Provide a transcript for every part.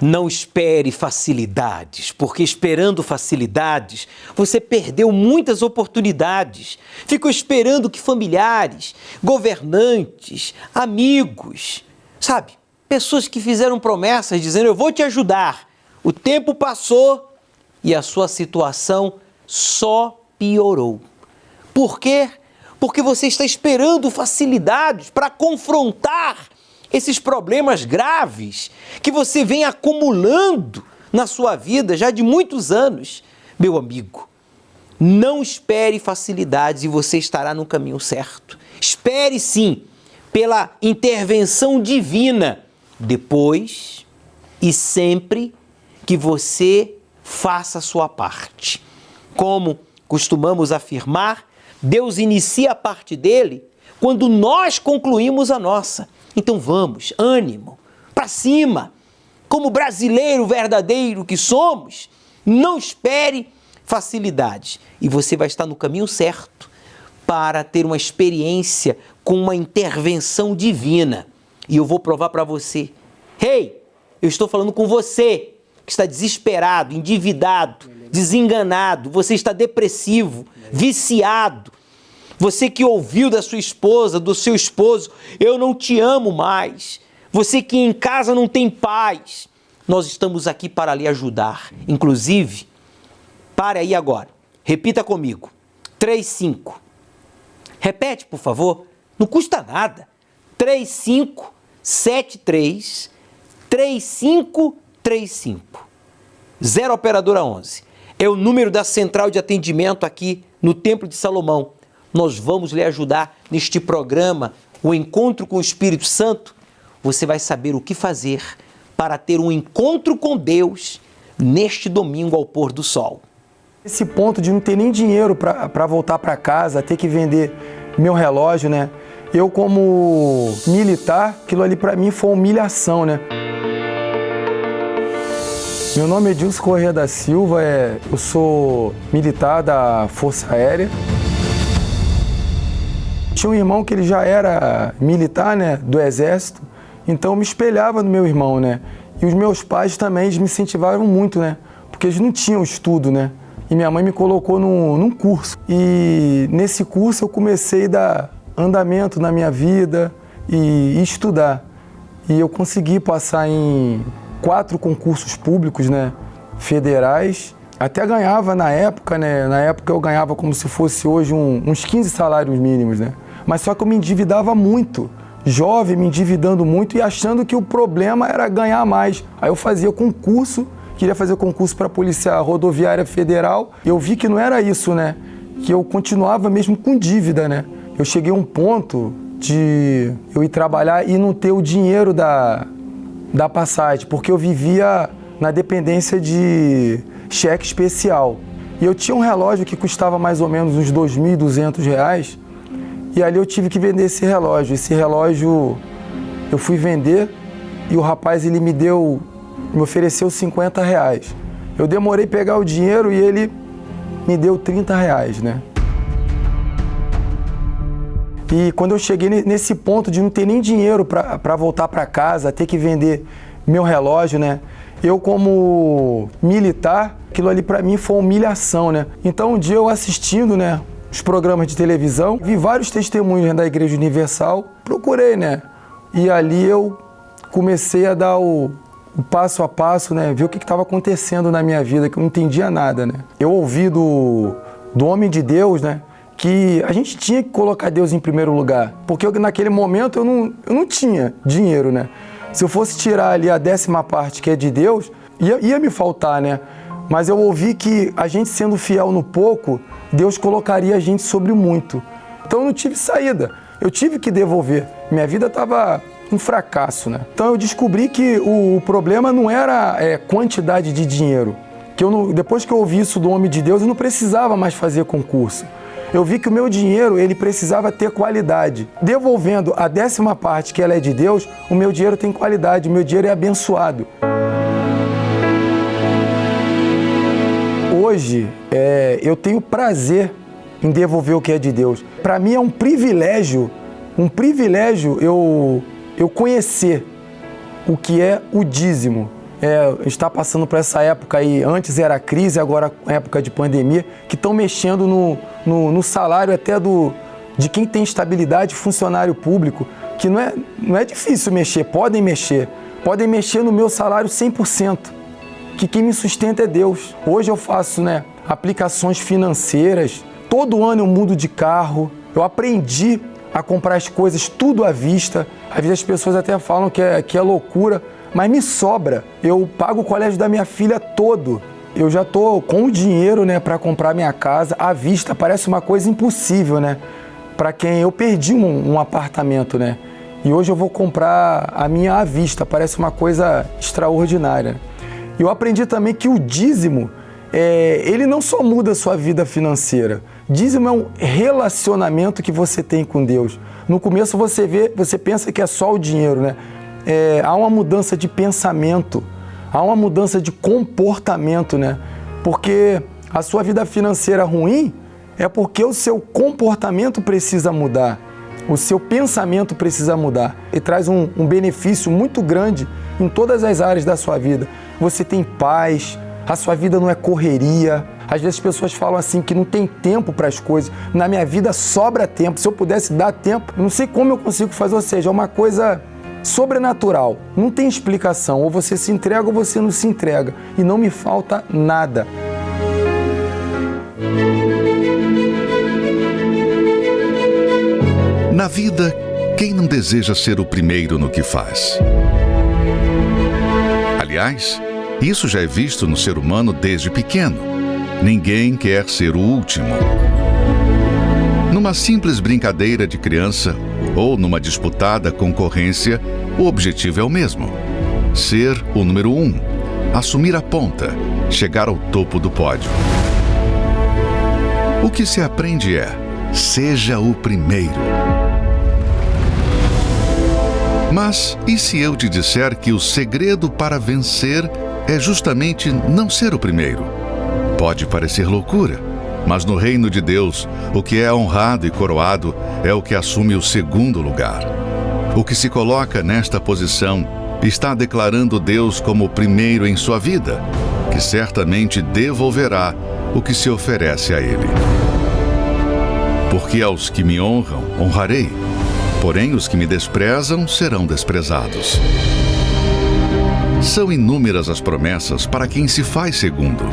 Não espere facilidades, porque esperando facilidades, você perdeu muitas oportunidades. Ficou esperando que familiares, governantes, amigos, sabe? Pessoas que fizeram promessas dizendo, eu vou te ajudar. O tempo passou e a sua situação só piorou. Por quê? Porque você está esperando facilidades para confrontar esses problemas graves que você vem acumulando na sua vida já de muitos anos. Meu amigo, não espere facilidades e você estará no caminho certo. Espere sim pela intervenção divina, depois e sempre que você faça a sua parte. Como costumamos afirmar, Deus inicia a parte dele quando nós concluímos a nossa. Então vamos, ânimo, para cima. Como brasileiro verdadeiro que somos, não espere facilidades. E você vai estar no caminho certo para ter uma experiência com uma intervenção divina. E eu vou provar para você. Ei, eu estou falando com você que está desesperado, endividado, desenganado, você está depressivo, viciado. Você que ouviu da sua esposa, do seu esposo, eu não te amo mais. Você que em casa não tem paz. Nós estamos aqui para lhe ajudar. Inclusive, pare aí agora. Repita comigo. 35. Repete, por favor. Não custa nada. 3573 3535. 0 operadora 11. É o número da central de atendimento aqui no Templo de Salomão. Nós vamos lhe ajudar neste programa, o Encontro com o Espírito Santo. Você vai saber o que fazer para ter um encontro com Deus neste domingo ao pôr do sol. Esse ponto de não ter nem dinheiro para voltar para casa, ter que vender meu relógio, né? Eu como militar, aquilo ali para mim foi uma humilhação, né? Meu nome é Edilson Corrêa da Silva, eu sou militar da Força Aérea. Tinha um irmão que ele já era militar, né, do Exército, então eu me espelhava no meu irmão, né? E os meus pais também, eles me incentivaram muito, né? Porque eles não tinham estudo, né? E minha mãe me colocou num curso. E nesse curso eu comecei a dar andamento na minha vida e estudar. E eu consegui passar em 4 concursos públicos, né, federais. Até ganhava na época, né? Na época eu ganhava como se fosse hoje uns 15 salários mínimos, né? Mas só que eu me endividava muito, jovem, me endividando muito e achando que o problema era ganhar mais. Aí eu fazia concurso, queria fazer concurso para a Polícia Rodoviária Federal. Eu vi que não era isso, né? Que eu continuava mesmo com dívida, né? Eu cheguei a um ponto de eu ir trabalhar e não ter o dinheiro da passagem, porque eu vivia na dependência de cheque especial. E eu tinha um relógio que custava mais ou menos uns R$2.200, e ali eu tive que vender esse relógio. Esse relógio eu fui vender e o rapaz ele me ofereceu R$50. Eu demorei a pegar o dinheiro e ele me deu R$30, né? E quando eu cheguei nesse ponto de não ter nem dinheiro para voltar para casa, ter que vender meu relógio, né? Eu como militar, aquilo ali para mim foi uma humilhação, né? Então um dia eu assistindo, né, os programas de televisão, vi vários testemunhos da Igreja Universal, procurei, né? E ali eu comecei a dar o passo a passo, né? Ver o que estava acontecendo na minha vida, que eu não entendia nada, né? Eu ouvi do homem de Deus, né, que a gente tinha que colocar Deus em primeiro lugar, porque naquele momento eu não tinha dinheiro, né? Se eu fosse tirar ali a 10ª parte que é de Deus, ia me faltar, né? Mas eu ouvi que a gente sendo fiel no pouco, Deus colocaria a gente sobre o muito. Então eu não tive saída, eu tive que devolver. Minha vida estava um fracasso, né? Então eu descobri que o problema não era quantidade de dinheiro. Depois que eu ouvi isso do homem de Deus, eu não precisava mais fazer concurso. Eu vi que o meu dinheiro, ele precisava ter qualidade. Devolvendo a 10ª parte, que ela é de Deus, o meu dinheiro tem qualidade, o meu dinheiro é abençoado. Hoje, eu tenho prazer em devolver o que é de Deus. Para mim é um privilégio eu conhecer o que é o dízimo. está passando por essa época aí, antes era crise, agora época de pandemia, que estão mexendo no salário até de quem tem estabilidade, funcionário público, que não é difícil mexer, podem mexer no meu salário 100%, que quem me sustenta é Deus. Hoje eu faço, aplicações financeiras, todo ano eu mudo de carro, eu aprendi a comprar as coisas tudo à vista. Às vezes as pessoas até falam que é loucura, mas me sobra. Eu pago o colégio da minha filha todo. Eu já estou com o dinheiro, para comprar minha casa à vista. Parece uma coisa impossível, para quem eu perdi um apartamento, E hoje eu vou comprar a minha à vista. Parece uma coisa extraordinária. E eu aprendi também que o dízimo, ele não só muda a sua vida financeira. Dízimo é um relacionamento que você tem com Deus. No começo você pensa que é só o dinheiro, há uma mudança de pensamento, há uma mudança de comportamento, Porque a sua vida financeira ruim é porque o seu comportamento precisa mudar, o seu pensamento precisa mudar. E traz um benefício muito grande em todas as áreas da sua vida. Você tem paz, a sua vida não é correria. Às vezes as pessoas falam assim que não tem tempo para as coisas. Na minha vida sobra tempo. Se eu pudesse dar tempo, eu não sei como eu consigo fazer. Ou seja, é uma coisa sobrenatural. Não tem explicação. Ou você se entrega ou você não se entrega. E não me falta nada. Na vida, quem não deseja ser o primeiro no que faz? Aliás, isso já é visto no ser humano desde pequeno. Ninguém quer ser o último. Numa simples brincadeira de criança ou numa disputada concorrência, o objetivo é o mesmo: ser o número 1, assumir a ponta, chegar ao topo do pódio. O que se aprende é: seja o primeiro. Mas e se eu te disser que o segredo para vencer é justamente não ser o primeiro? Pode parecer loucura, mas no reino de Deus, o que é honrado e coroado é o que assume o segundo lugar. O que se coloca nesta posição está declarando Deus como o primeiro em sua vida, que certamente devolverá o que se oferece a Ele. Porque aos que me honram, honrarei. Porém, os que me desprezam serão desprezados. São inúmeras as promessas para quem se faz segundo.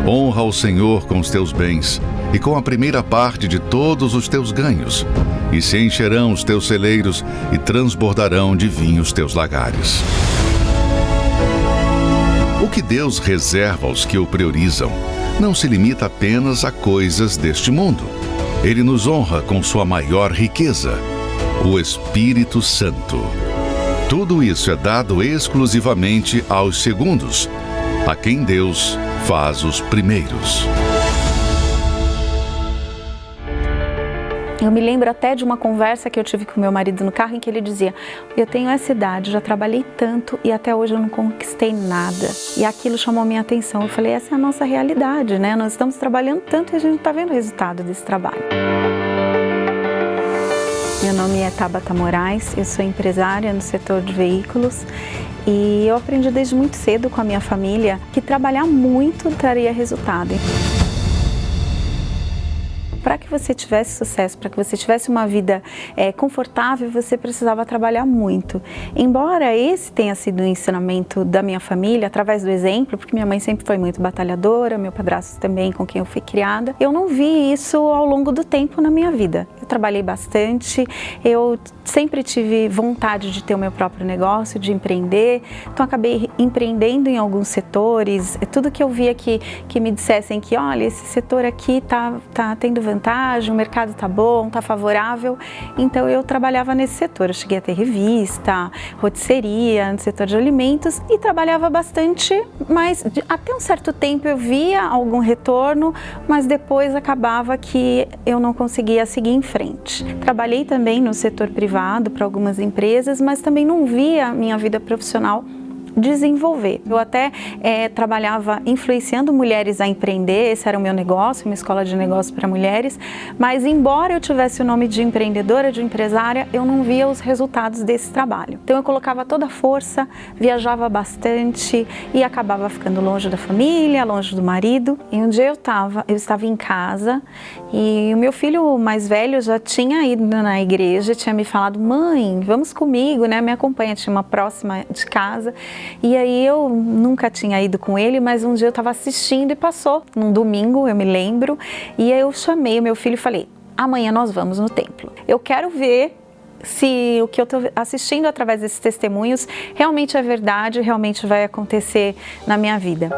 Honra o Senhor com os teus bens e com a primeira parte de todos os teus ganhos, e se encherão os teus celeiros e transbordarão de vinho os teus lagares. O que Deus reserva aos que o priorizam não se limita apenas a coisas deste mundo. Ele nos honra com sua maior riqueza, o Espírito Santo. Tudo isso é dado exclusivamente aos segundos, a quem Deus faz os primeiros. Eu me lembro até de uma conversa que eu tive com meu marido no carro, em que ele dizia: eu tenho essa idade, já trabalhei tanto e até hoje eu não conquistei nada. E aquilo chamou a minha atenção. Eu falei: essa é a nossa realidade, Nós estamos trabalhando tanto e a gente não está vendo o resultado desse trabalho. Meu nome é Tabata Moraes, eu sou empresária no setor de veículos e eu aprendi desde muito cedo com a minha família que trabalhar muito traria resultado. Para que você tivesse sucesso, para que você tivesse uma vida confortável, você precisava trabalhar muito. Embora esse tenha sido um ensinamento da minha família, através do exemplo, porque minha mãe sempre foi muito batalhadora, meu padrasto também, com quem eu fui criada, eu não vi isso ao longo do tempo na minha vida. Eu trabalhei bastante, eu sempre tive vontade de ter o meu próprio negócio, de empreender, então acabei empreendendo em alguns setores. Tudo que eu via que me dissessem que, olha, esse setor aqui tá tendo vantagem, o mercado tá bom, tá favorável, então eu trabalhava nesse setor. Eu cheguei a ter revista, rotisseria, no setor de alimentos e trabalhava bastante, mas até um certo tempo eu via algum retorno, mas depois acabava que eu não conseguia seguir em frente. Trabalhei também no setor privado para algumas empresas, mas também não via a minha vida profissional desenvolver. Eu até trabalhava influenciando mulheres a empreender, esse era o meu negócio, uma escola de negócio para mulheres, mas embora eu tivesse o nome de empreendedora, de empresária, eu não via os resultados desse trabalho. Então eu colocava toda a força, viajava bastante e acabava ficando longe da família, longe do marido. E um dia eu estava em casa e o meu filho mais velho já tinha ido na igreja, tinha me falado: mãe, vamos comigo, né? Me acompanha, tinha uma próxima de casa. E aí eu nunca tinha ido com ele, mas um dia eu estava assistindo e passou, num domingo, eu me lembro, e aí eu chamei o meu filho e falei: amanhã nós vamos no templo. Eu quero ver se o que eu estou assistindo através desses testemunhos realmente é verdade, realmente vai acontecer na minha vida.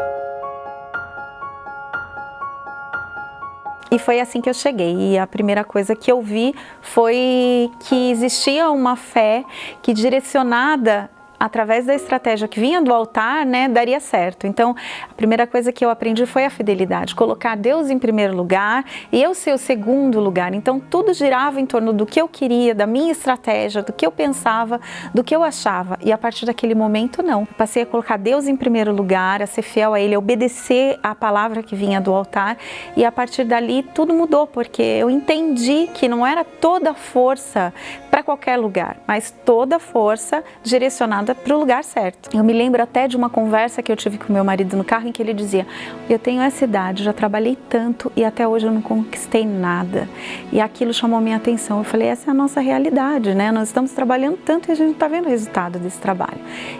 E foi assim que eu cheguei, e a primeira coisa que eu vi foi que existia uma fé que, direcionada através da estratégia que vinha do altar, né, daria certo. Então, a primeira coisa que eu aprendi foi a fidelidade, colocar Deus em primeiro lugar e eu ser o segundo lugar. Então, tudo girava em torno do que eu queria, da minha estratégia, do que eu pensava, do que eu achava. E a partir daquele momento, não. Eu passei a colocar Deus em primeiro lugar, a ser fiel a Ele, a obedecer a palavra que vinha do altar, e a partir dali tudo mudou, porque eu entendi que não era toda a força para qualquer lugar, mas toda a força direcionada para o lugar certo. Eu me lembro até de uma conversa que eu tive com meu marido no carro, em que ele dizia: eu tenho essa idade, já trabalhei tanto e até hoje eu não conquistei nada. E aquilo chamou minha atenção. Eu falei: essa é a nossa realidade, né? Nós estamos trabalhando tanto e a gente não está vendo o resultado desse trabalho.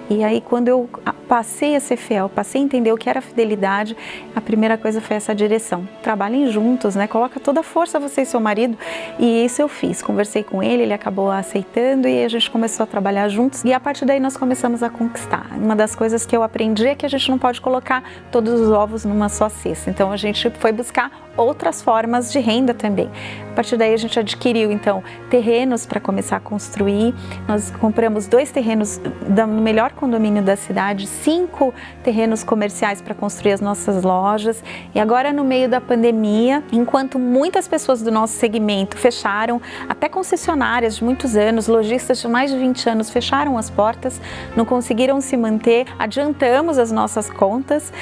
E aí, quando eu passei a ser fiel, passei a entender o que era fidelidade, a primeira coisa foi essa direção. Trabalhem juntos, né? Coloca toda a força, você e seu marido. E isso eu fiz. Conversei com ele, ele acabou aceitando e a gente começou a trabalhar juntos. E a partir daí nós começamos a conquistar. Uma das coisas que eu aprendi é que a gente não pode colocar todos os ovos numa só cesta. Então a gente foi buscar outras formas de renda também. A partir daí a gente adquiriu então terrenos para começar a construir. Nós compramos 2 terrenos no melhor condomínio da cidade, 5 terrenos comerciais para construir as nossas lojas. E agora, no meio da pandemia, enquanto muitas pessoas do nosso segmento fecharam, até concessionárias de muitos anos, lojistas de mais de 20 anos fecharam as portas, não conseguiram se manter, adiantamos as nossas contas,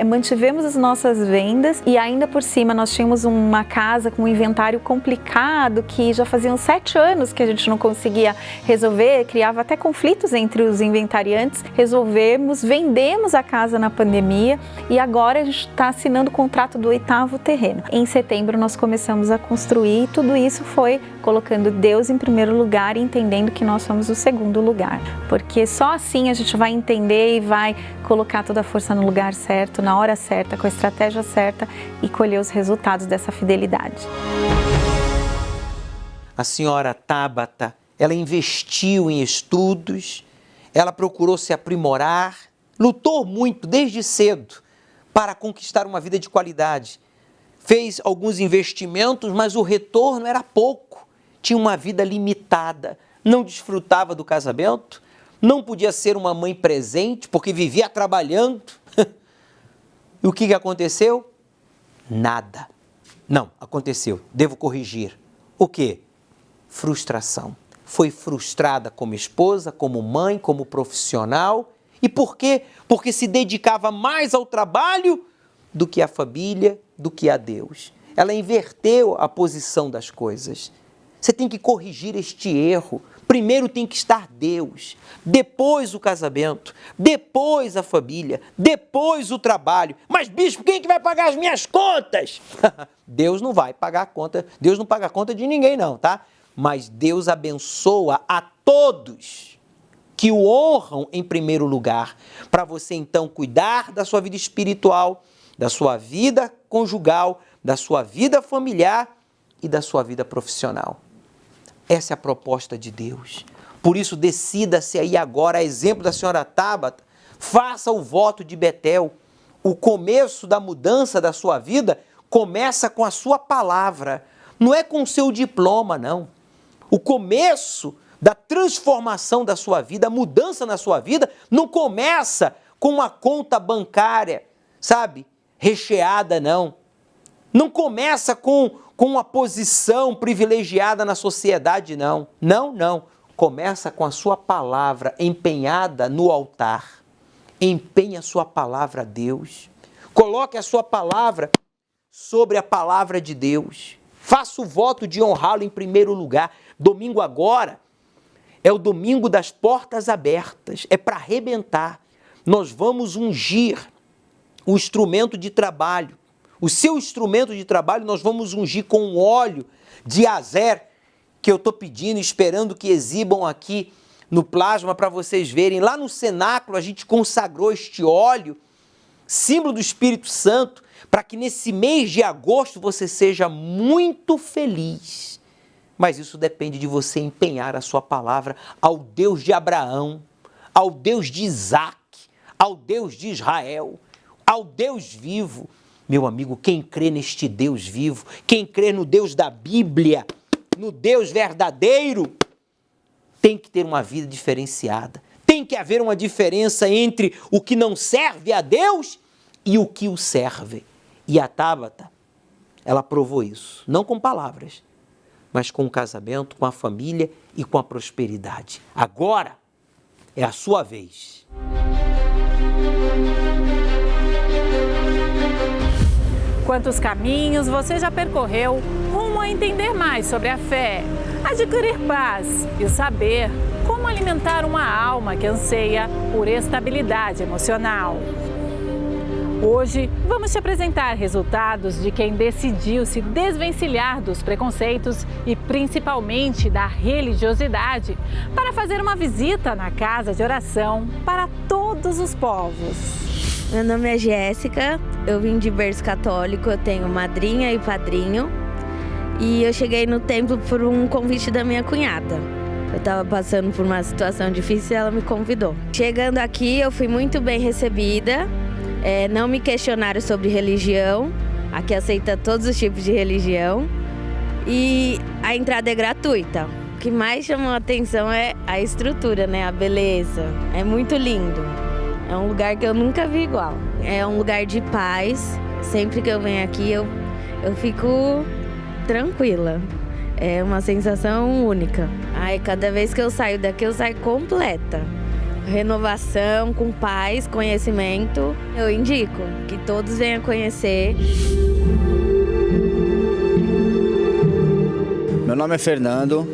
mantivemos as nossas vendas e ainda por cima nós tínhamos uma casa com um inventário complicado que já faziam 7 anos que a gente não conseguia resolver, criava até conflitos entre os inventariantes. Resolvemos, vendemos a casa na pandemia e agora a gente está assinando o contrato do 8º terreno. Em setembro nós começamos a construir e tudo isso foi colocando Deus em primeiro lugar e entendendo que nós somos o segundo lugar, porque só assim a gente vai entender e vai colocar toda a força no lugar certo, na hora certa, com a estratégia certa e colher os resultados dessa fidelidade. A senhora Tabata, ela investiu em estudos, ela procurou se aprimorar, lutou muito desde cedo para conquistar uma vida de qualidade. Fez alguns investimentos, mas o retorno era pouco. Tinha uma vida limitada, não desfrutava do casamento, não podia ser uma mãe presente porque vivia trabalhando. E o que aconteceu? Nada. Não, aconteceu. Devo corrigir. O quê? Frustração. Foi frustrada como esposa, como mãe, como profissional. E por quê? Porque se dedicava mais ao trabalho do que à família, do que a Deus. Ela inverteu a posição das coisas. Você tem que corrigir este erro. Primeiro tem que estar Deus, depois o casamento, depois a família, depois o trabalho. Mas, bispo, quem é que vai pagar as minhas contas? Deus não vai pagar a conta, Deus não paga a conta de ninguém não, tá? Mas Deus abençoa a todos que o honram em primeiro lugar, para você então cuidar da sua vida espiritual, da sua vida conjugal, da sua vida familiar e da sua vida profissional. Essa é a proposta de Deus. Por isso, decida-se aí agora, a exemplo da senhora Tabata, faça o voto de Betel. O começo da mudança da sua vida começa com a sua palavra, não é com o seu diploma, não. O começo da transformação da sua vida, a mudança na sua vida, não começa com uma conta bancária, sabe, recheada, não. Não começa com uma posição privilegiada na sociedade, não. Não, não. Começa com a sua palavra empenhada no altar. Empenhe a sua palavra a Deus. Coloque a sua palavra sobre a palavra de Deus. Faça o voto de honrá-lo em primeiro lugar. Domingo agora é o domingo das portas abertas. É para arrebentar. Nós vamos ungir o instrumento de trabalho. O seu instrumento de trabalho nós vamos ungir com um óleo de Azer, que eu estou pedindo, esperando que exibam aqui no plasma para vocês verem. Lá no cenáculo a gente consagrou este óleo, símbolo do Espírito Santo, para que nesse mês de agosto você seja muito feliz. Mas isso depende de você empenhar a sua palavra ao Deus de Abraão, ao Deus de Isaac, ao Deus de Israel, ao Deus vivo. Meu amigo, quem crê neste Deus vivo, quem crê no Deus da Bíblia, no Deus verdadeiro, tem que ter uma vida diferenciada. Tem que haver uma diferença entre o que não serve a Deus e o que o serve. E a Tábata, ela provou isso, não com palavras, mas com o casamento, com a família e com a prosperidade. Agora é a sua vez. Quantos caminhos você já percorreu rumo a entender mais sobre a fé, adquirir paz e saber como alimentar uma alma que anseia por estabilidade emocional. Hoje vamos te apresentar resultados de quem decidiu se desvencilhar dos preconceitos e principalmente da religiosidade para fazer uma visita na casa de oração para todos os povos. Meu nome é Jéssica, eu vim de berço católico, eu tenho madrinha e padrinho e eu cheguei no templo por um convite da minha cunhada. Eu estava passando por uma situação difícil e ela me convidou. Chegando aqui eu fui muito bem recebida, não me questionaram sobre religião, aqui aceita todos os tipos de religião e a entrada é gratuita. O que mais chamou a atenção é a estrutura, né? A beleza, é muito lindo. É um lugar que eu nunca vi igual. É um lugar de paz. Sempre que eu venho aqui, eu fico tranquila. É uma sensação única. Aí, cada vez que eu saio daqui, eu saio completa. Renovação, com paz, conhecimento. Eu indico que todos venham conhecer. Meu nome é Fernando.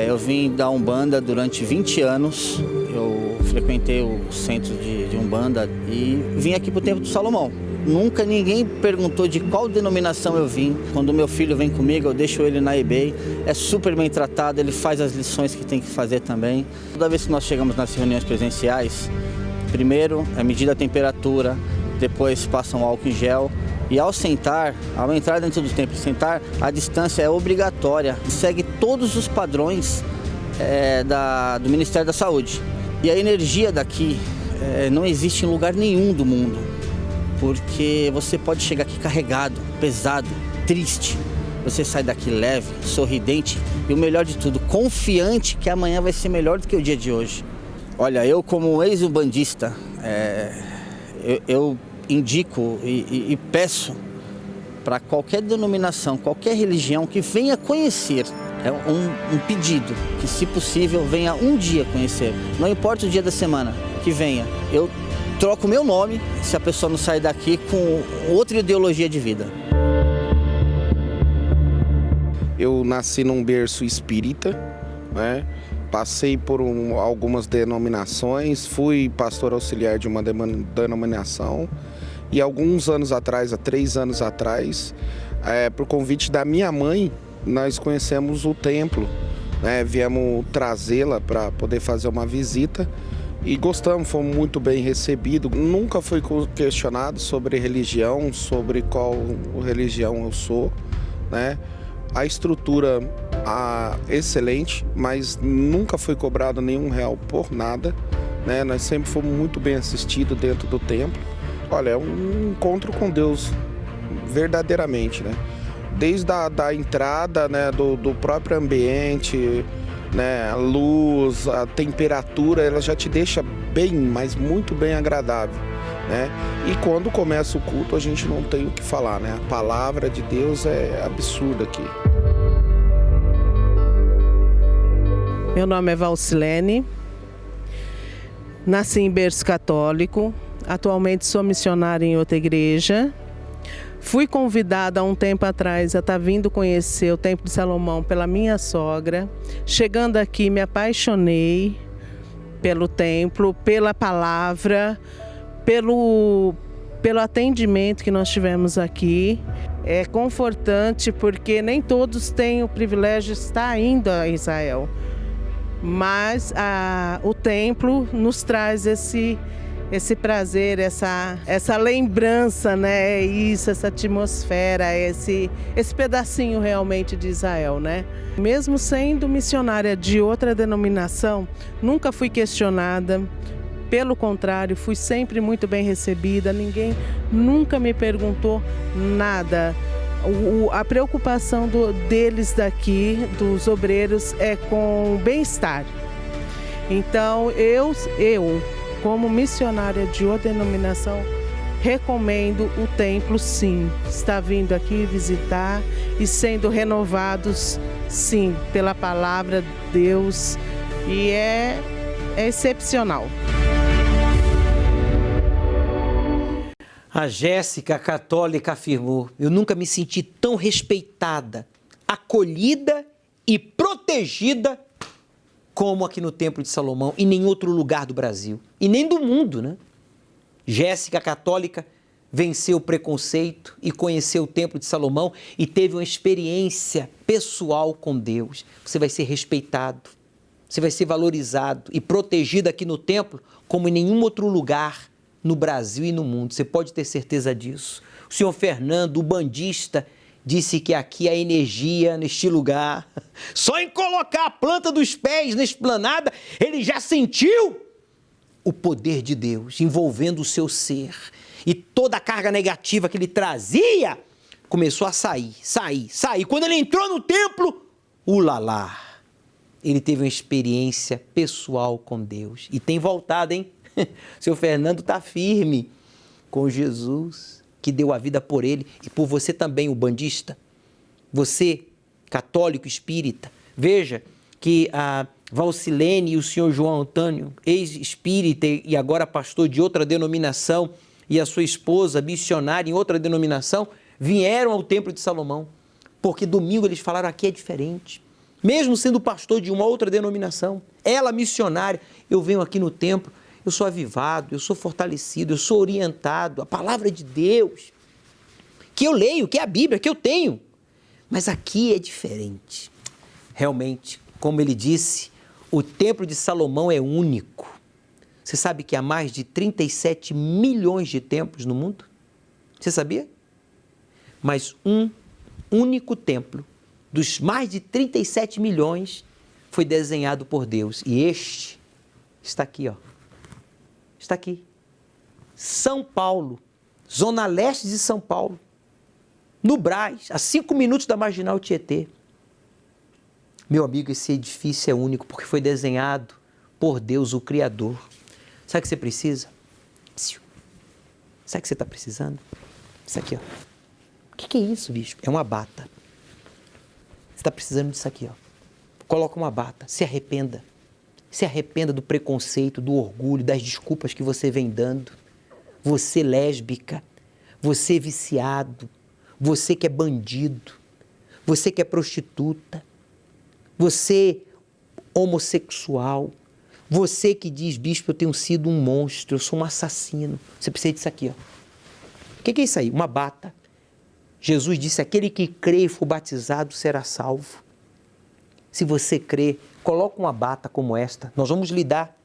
Eu vim da Umbanda durante 20 anos. Eu frequentei o centro de Umbanda e vim aqui para o Templo do Salomão. Nunca ninguém perguntou de qual denominação eu vim. Quando meu filho vem comigo, eu deixo ele na EBEI. É super bem tratado, ele faz as lições que tem que fazer também. Toda vez que nós chegamos nas reuniões presenciais, primeiro é medir a temperatura, depois passam álcool em gel. E ao sentar, ao entrar dentro do templo e sentar, a distância é obrigatória. Segue todos os padrões do Ministério da Saúde. E a energia daqui não existe em lugar nenhum do mundo, porque você pode chegar aqui carregado, pesado, triste. Você sai daqui leve, sorridente e o melhor de tudo, confiante que amanhã vai ser melhor do que o dia de hoje. Olha, eu como ex-umbandista, eu indico e peço para qualquer denominação, qualquer religião que venha conhecer. É um pedido que, se possível, venha um dia conhecer. Não importa o dia da semana, que venha. Eu troco o meu nome se a pessoa não sair daqui com outra ideologia de vida. Eu nasci num berço espírita, né? Passei por algumas denominações, fui pastor auxiliar de uma denominação e alguns anos atrás, há 3 anos atrás, por convite da minha mãe, nós conhecemos o templo, né? Viemos trazê-la para poder fazer uma visita e gostamos, fomos muito bem recebidos. Nunca fui questionado sobre religião, sobre qual religião eu sou, né? A estrutura excelente, mas nunca foi cobrado nenhum real por nada, né? Nós sempre fomos muito bem assistidos dentro do templo. Olha, é um encontro com Deus, verdadeiramente, né? Desde a entrada, né, do próprio ambiente, né, a luz, a temperatura, ela já te deixa bem, mas muito bem agradável, né? E quando começa o culto, a gente não tem o que falar, né? A palavra de Deus é absurda aqui. Meu nome é Valcilene. Nasci em berço católico, atualmente sou missionária em outra igreja. Fui convidada há um tempo atrás a estar vindo conhecer o Templo de Salomão pela minha sogra. Chegando aqui, me apaixonei pelo templo, pela palavra, pelo atendimento que nós tivemos aqui. É confortante porque nem todos têm o privilégio de estar indo a Israel. Mas o templo nos traz esse prazer, essa lembrança, né? Isso, essa atmosfera, esse pedacinho realmente de Israel, né? Mesmo sendo missionária de outra denominação, nunca fui questionada. Pelo contrário, fui sempre muito bem recebida. Ninguém nunca me perguntou nada. A preocupação deles daqui, dos obreiros, é com o bem-estar. Então, eu, como missionária de outra denominação, recomendo o templo, sim. Está vindo aqui visitar e sendo renovados, sim, pela palavra de Deus. E é excepcional. A Jéssica, católica, afirmou: eu nunca me senti tão respeitada, acolhida e protegida como aqui no Templo de Salomão, e nem outro lugar do Brasil, e nem do mundo, né? Jéssica, católica, venceu o preconceito e conheceu o Templo de Salomão e teve uma experiência pessoal com Deus. Você vai ser respeitado, você vai ser valorizado e protegido aqui no templo como em nenhum outro lugar no Brasil e no mundo. Você pode ter certeza disso. O senhor Fernando, o bandista, disse que aqui a energia neste lugar, só em colocar a planta dos pés na esplanada, ele já sentiu o poder de Deus envolvendo o seu ser. E toda a carga negativa que ele trazia começou a sair. Quando ele entrou no templo, ulalá, ele teve uma experiência pessoal com Deus. E tem voltado, hein? Seu Fernando está firme com Jesus, que deu a vida por ele e por você também, o bandista. Você, católico espírita, veja que a Valcilene e o senhor João Antônio, ex-espírita e agora pastor de outra denominação, e a sua esposa, missionária em outra denominação, vieram ao Templo de Salomão, porque domingo eles falaram: aqui é diferente. Mesmo sendo pastor de uma outra denominação, ela missionária, eu venho aqui no templo, eu sou avivado, eu sou fortalecido, eu sou orientado, a palavra de Deus, que eu leio, que é a Bíblia, que eu tenho. Mas aqui é diferente. Realmente, como ele disse, o Templo de Salomão é único. Você sabe que há mais de 37 milhões de templos no mundo? Você sabia? Mas um único templo, dos mais de 37 milhões, foi desenhado por Deus. E este está aqui, ó. Está aqui. São Paulo, zona leste de São Paulo, no Brás, a 5 minutos da Marginal Tietê. Meu amigo, esse edifício é único porque foi desenhado por Deus, o Criador. Sabe o que você precisa? Sabe o que você está precisando? Isso aqui, ó. O que é isso, bicho? É uma bata. Você está precisando disso aqui, ó. Coloca uma bata, se arrependa. Se arrependa do preconceito, do orgulho, das desculpas que você vem dando. Você lésbica, você viciado, você que é bandido, você que é prostituta, você homossexual, você que diz: bispo, eu tenho sido um monstro, eu sou um assassino. Você precisa disso aqui, ó. O que é isso aí? Uma bata. Jesus disse: aquele que crê e for batizado será salvo. Se você crê, coloca uma bata como esta. Nós vamos lhe dar.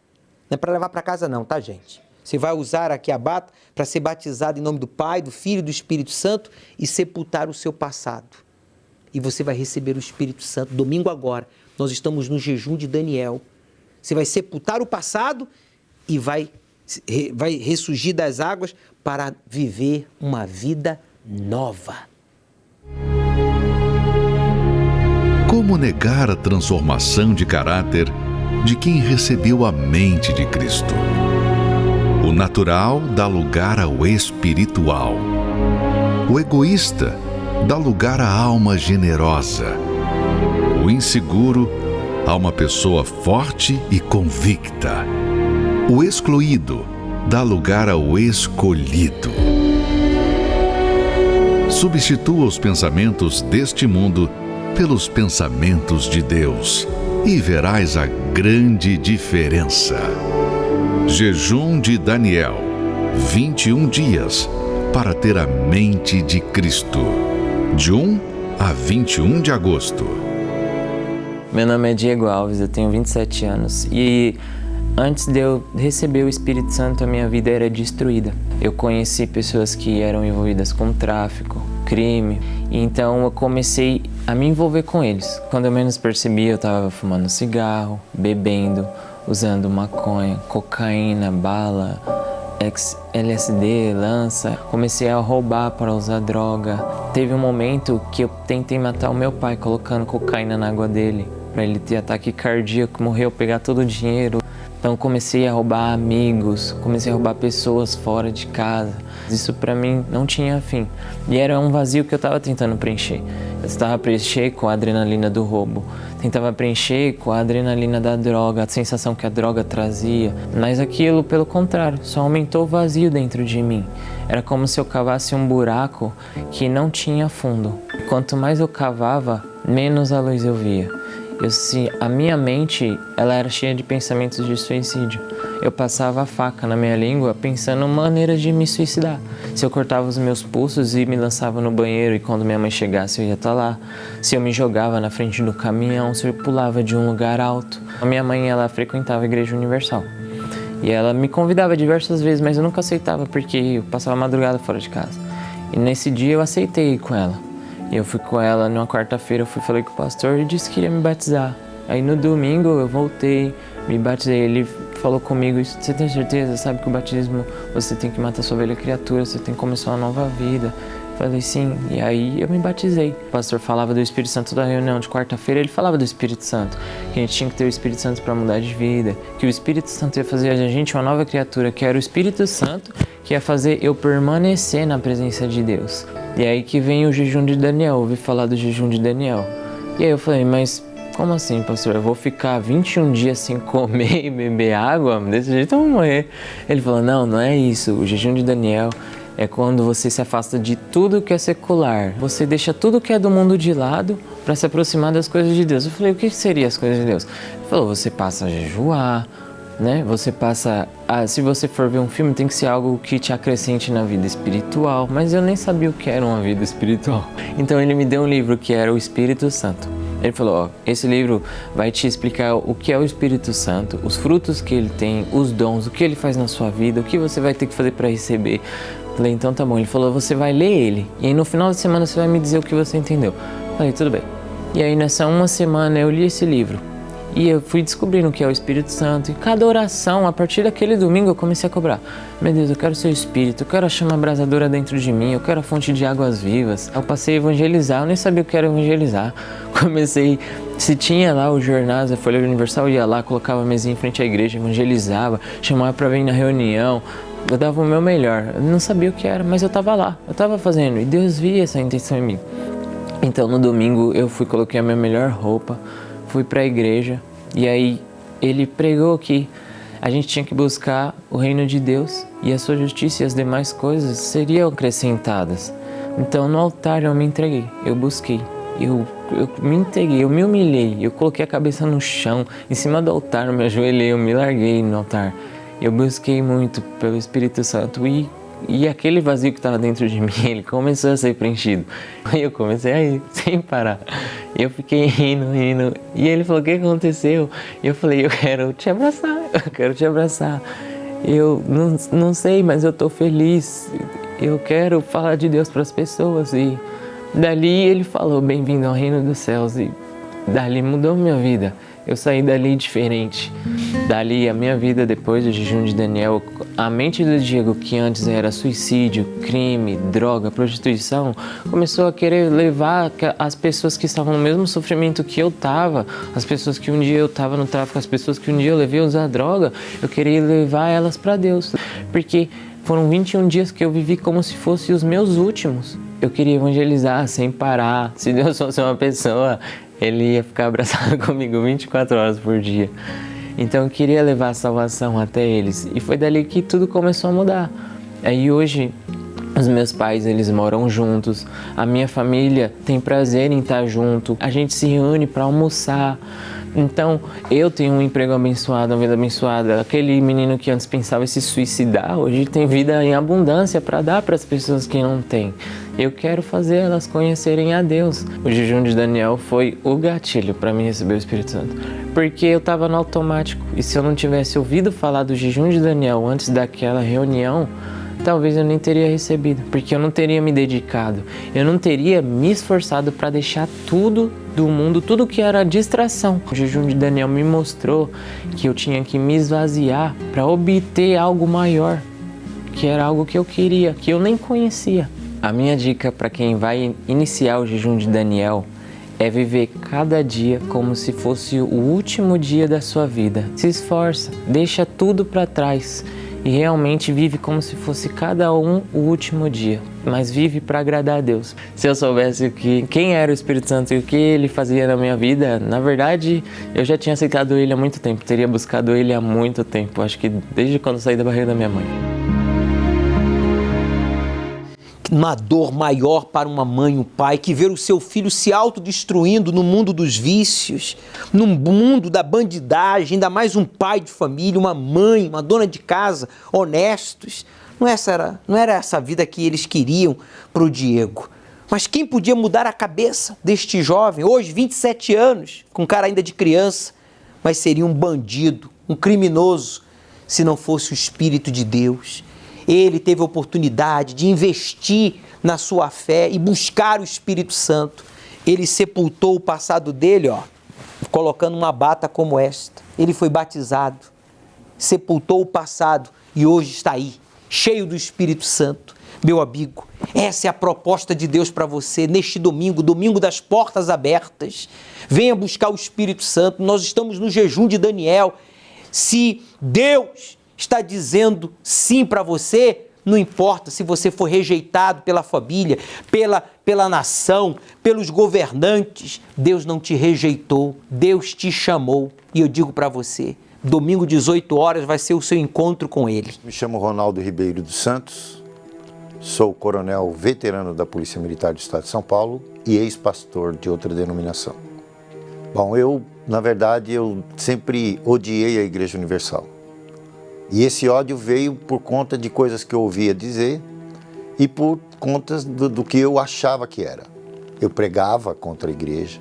Não é para levar para casa não, tá, gente? Você vai usar aqui a bata para ser batizado em nome do Pai, do Filho e do Espírito Santo e sepultar o seu passado. E você vai receber o Espírito Santo domingo agora. Nós estamos no jejum de Daniel. Você vai sepultar o passado e vai ressurgir das águas para viver uma vida nova. Como negar a transformação de caráter de quem recebeu a mente de Cristo? O natural dá lugar ao espiritual. O egoísta dá lugar à alma generosa. O inseguro a uma pessoa forte e convicta. O excluído dá lugar ao escolhido. Substitua os pensamentos deste mundo pelos pensamentos de Deus e verás a grande diferença. Jejum de Daniel, 21 dias para ter a mente de Cristo, de 1 a 21 de agosto. Meu nome é Diego Alves, eu tenho 27 anos e antes de eu receber o Espírito Santo, a minha vida era destruída. Eu conheci pessoas que eram envolvidas com tráfico, crime, e então eu comecei a me envolver com eles. Quando eu menos percebi, eu estava fumando cigarro, bebendo, usando maconha, cocaína, bala, LSD, lança. Comecei a roubar para usar droga. Teve um momento que eu tentei matar o meu pai colocando cocaína na água dele, para ele ter ataque cardíaco, morreu, pegar todo o dinheiro. Então comecei a roubar amigos, comecei a roubar pessoas fora de casa. Isso para mim não tinha fim. E era um vazio que eu estava tentando preencher. Eu estava preencher com a adrenalina do roubo, tentava preencher com a adrenalina da droga, a sensação que a droga trazia. Mas aquilo, pelo contrário, só aumentou o vazio dentro de mim. Era como se eu cavasse um buraco que não tinha fundo. Quanto mais eu cavava, menos a luz eu via. A minha mente, ela era cheia de pensamentos de suicídio. Eu passava a faca na minha língua pensando maneiras de me suicidar. Se eu cortava os meus pulsos e me lançava no banheiro e quando minha mãe chegasse eu ia estar lá. Se eu me jogava na frente do caminhão, se eu pulava de um lugar alto. A minha mãe, ela frequentava a Igreja Universal. E ela me convidava diversas vezes, mas eu nunca aceitava porque eu passava a madrugada fora de casa. E nesse dia eu aceitei ir com ela. E eu fui com ela numa quarta-feira, falei com o pastor e disse que iria me batizar. Aí no domingo eu voltei, me batizei, ele falou comigo, você tem certeza? Sabe que o batismo, você tem que matar sua velha criatura, você tem que começar uma nova vida. Falei sim, e aí eu me batizei. O pastor falava do Espírito Santo da reunião de quarta-feira, ele falava do Espírito Santo, que a gente tinha que ter o Espírito Santo para mudar de vida, que o Espírito Santo ia fazer a gente uma nova criatura, que era o Espírito Santo que ia fazer eu permanecer na presença de Deus. E aí que vem o jejum de Daniel, ouvi falar do jejum de Daniel. E aí eu falei, mas como assim, pastor? Eu vou ficar 21 dias sem comer e beber água? Desse jeito eu vou morrer. Ele falou, não é isso. O jejum de Daniel é quando você se afasta de tudo que é secular. Você deixa tudo que é do mundo de lado para se aproximar das coisas de Deus. Eu falei, o que seriam as coisas de Deus? Ele falou, você passa a jejuar, né? Você passa se você for ver um filme, tem que ser algo que te acrescente na vida espiritual. Mas eu nem sabia o que era uma vida espiritual. Então ele me deu um livro que era o Espírito Santo. Ele falou, esse livro vai te explicar o que é o Espírito Santo, os frutos que ele tem, os dons, o que ele faz na sua vida, o que você vai ter que fazer para receber. Falei, então tá bom. Ele falou, você vai ler ele e aí no final da semana você vai me dizer o que você entendeu. Falei, tudo bem. E aí nessa uma semana eu li esse livro. E eu fui descobrindo o que é o Espírito Santo. E cada oração, a partir daquele domingo, eu comecei a cobrar. Meu Deus, eu quero seu Espírito, eu quero a chama abrasadora dentro de mim, eu quero a fonte de águas vivas. Eu passei a evangelizar, eu nem sabia o que era evangelizar. Comecei, se tinha lá os jornais da Folha Universal, eu ia lá, colocava a mesinha em frente à igreja, evangelizava, chamava para vir na reunião. Eu dava o meu melhor. Eu não sabia o que era, mas eu estava lá, eu estava fazendo. E Deus via essa intenção em mim. Então no domingo eu coloquei a minha melhor roupa, fui para a igreja e aí ele pregou que a gente tinha que buscar o reino de Deus e a sua justiça e as demais coisas seriam acrescentadas. Então no altar eu me entreguei, eu busquei, eu me entreguei, eu me humilhei, eu coloquei a cabeça no chão, em cima do altar, eu me ajoelhei, eu me larguei no altar. Eu busquei muito pelo Espírito Santo e aquele vazio que estava dentro de mim, ele começou a ser preenchido. Aí eu comecei a ir, sem parar. Eu fiquei rindo. E ele falou, o que aconteceu? E eu falei, eu quero te abraçar. Eu não sei, mas eu estou feliz. Eu quero falar de Deus para as pessoas. E dali ele falou, bem-vindo ao reino dos céus. E dali mudou minha vida. Eu saí dali diferente. Dali a minha vida, depois do jejum de Daniel, a mente do Diego, que antes era suicídio, crime, droga, prostituição, começou a querer levar as pessoas que estavam no mesmo sofrimento que eu estava, as pessoas que um dia eu estava no tráfico, as pessoas que um dia eu levei a usar droga, eu queria levar elas para Deus. Porque foram 21 dias que eu vivi como se fossem os meus últimos. Eu queria evangelizar sem parar. Se Deus fosse uma pessoa, ele ia ficar abraçado comigo 24 horas por dia. Então eu queria levar a salvação até eles. E foi dali que tudo começou a mudar. Aí hoje os meus pais, eles moram juntos, a minha família tem prazer em estar junto, a gente se reúne para almoçar. Então, eu tenho um emprego abençoado, uma vida abençoada. Aquele menino que antes pensava em se suicidar, hoje tem vida em abundância para dar para as pessoas que não têm. Eu quero fazer elas conhecerem a Deus. O jejum de Daniel foi o gatilho para mim receber o Espírito Santo. Porque eu estava no automático. E se eu não tivesse ouvido falar do jejum de Daniel antes daquela reunião, talvez eu nem teria recebido, porque eu não teria me dedicado, eu não teria me esforçado para deixar tudo do mundo, tudo que era distração. O jejum de Daniel me mostrou que eu tinha que me esvaziar para obter algo maior, que era algo que eu queria, que eu nem conhecia. A minha dica para quem vai iniciar o jejum de Daniel é viver cada dia como se fosse o último dia da sua vida. Se esforça, deixa tudo para trás e realmente vive como se fosse cada um o último dia, mas vive para agradar a Deus. Se eu soubesse quem era o Espírito Santo e o que ele fazia na minha vida, na verdade, eu já tinha aceitado ele há muito tempo, teria buscado ele há muito tempo, acho que desde quando saí da barriga da minha mãe. Uma dor maior para uma mãe e um pai que ver o seu filho se autodestruindo no mundo dos vícios, no mundo da bandidagem, ainda mais um pai de família, uma mãe, uma dona de casa, honestos. Não era essa a vida que eles queriam para o Diego. Mas quem podia mudar a cabeça deste jovem, hoje 27 anos, com cara ainda de criança, mas seria um bandido, um criminoso, se não fosse o Espírito de Deus. Ele teve a oportunidade de investir na sua fé e buscar o Espírito Santo. Ele sepultou o passado dele, colocando uma bata como esta. Ele foi batizado, sepultou o passado e hoje está aí, cheio do Espírito Santo. Meu amigo, essa é a proposta de Deus para você neste domingo, domingo das portas abertas. Venha buscar o Espírito Santo. Nós estamos no jejum de Daniel. Se Deus está dizendo sim para você, não importa se você for rejeitado pela família, pela nação, pelos governantes, Deus não te rejeitou, Deus te chamou. E eu digo para você, domingo 18 horas vai ser o seu encontro com Ele. Me chamo Ronaldo Ribeiro dos Santos, sou coronel veterano da Polícia Militar do Estado de São Paulo e ex-pastor de outra denominação. Bom, na verdade, eu sempre odiei a Igreja Universal. E esse ódio veio por conta de coisas que eu ouvia dizer e por conta do que eu achava que era. Eu pregava contra a igreja,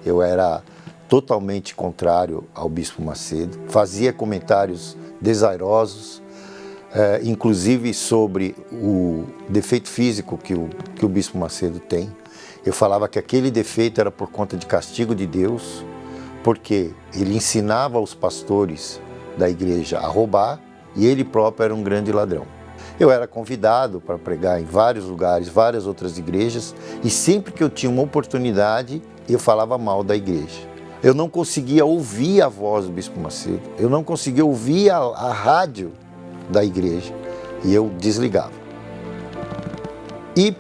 eu era totalmente contrário ao Bispo Macedo, fazia comentários desairosos, inclusive sobre o defeito físico que o Bispo Macedo tem. Eu falava que aquele defeito era por conta de castigo de Deus, porque ele ensinava os pastores da igreja a roubar, e ele próprio era um grande ladrão. Eu era convidado para pregar em vários lugares, várias outras igrejas, e sempre que eu tinha uma oportunidade, eu falava mal da igreja. Eu não conseguia ouvir a voz do Bispo Macedo, eu não conseguia ouvir a rádio da igreja, e eu desligava. E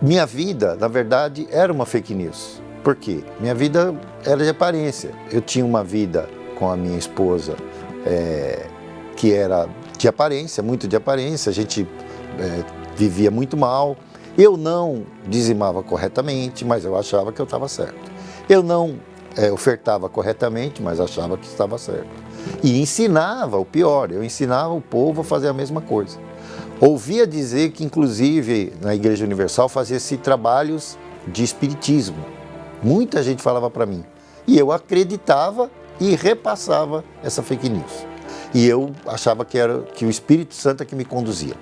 minha vida, na verdade, era uma fake news. Por quê? Minha vida era de aparência. Eu tinha uma vida com a minha esposa, que era de aparência, muito de aparência, a gente vivia muito mal. Eu não dizimava corretamente, mas eu achava que eu estava certo. Eu não ofertava corretamente, mas achava que estava certo. E ensinava, o pior, eu ensinava o povo a fazer a mesma coisa. Ouvia dizer que, inclusive, na Igreja Universal fazia-se trabalhos de espiritismo. Muita gente falava para mim. E eu acreditava e repassava essa fake news. E eu achava que o Espírito Santo é que me conduzia.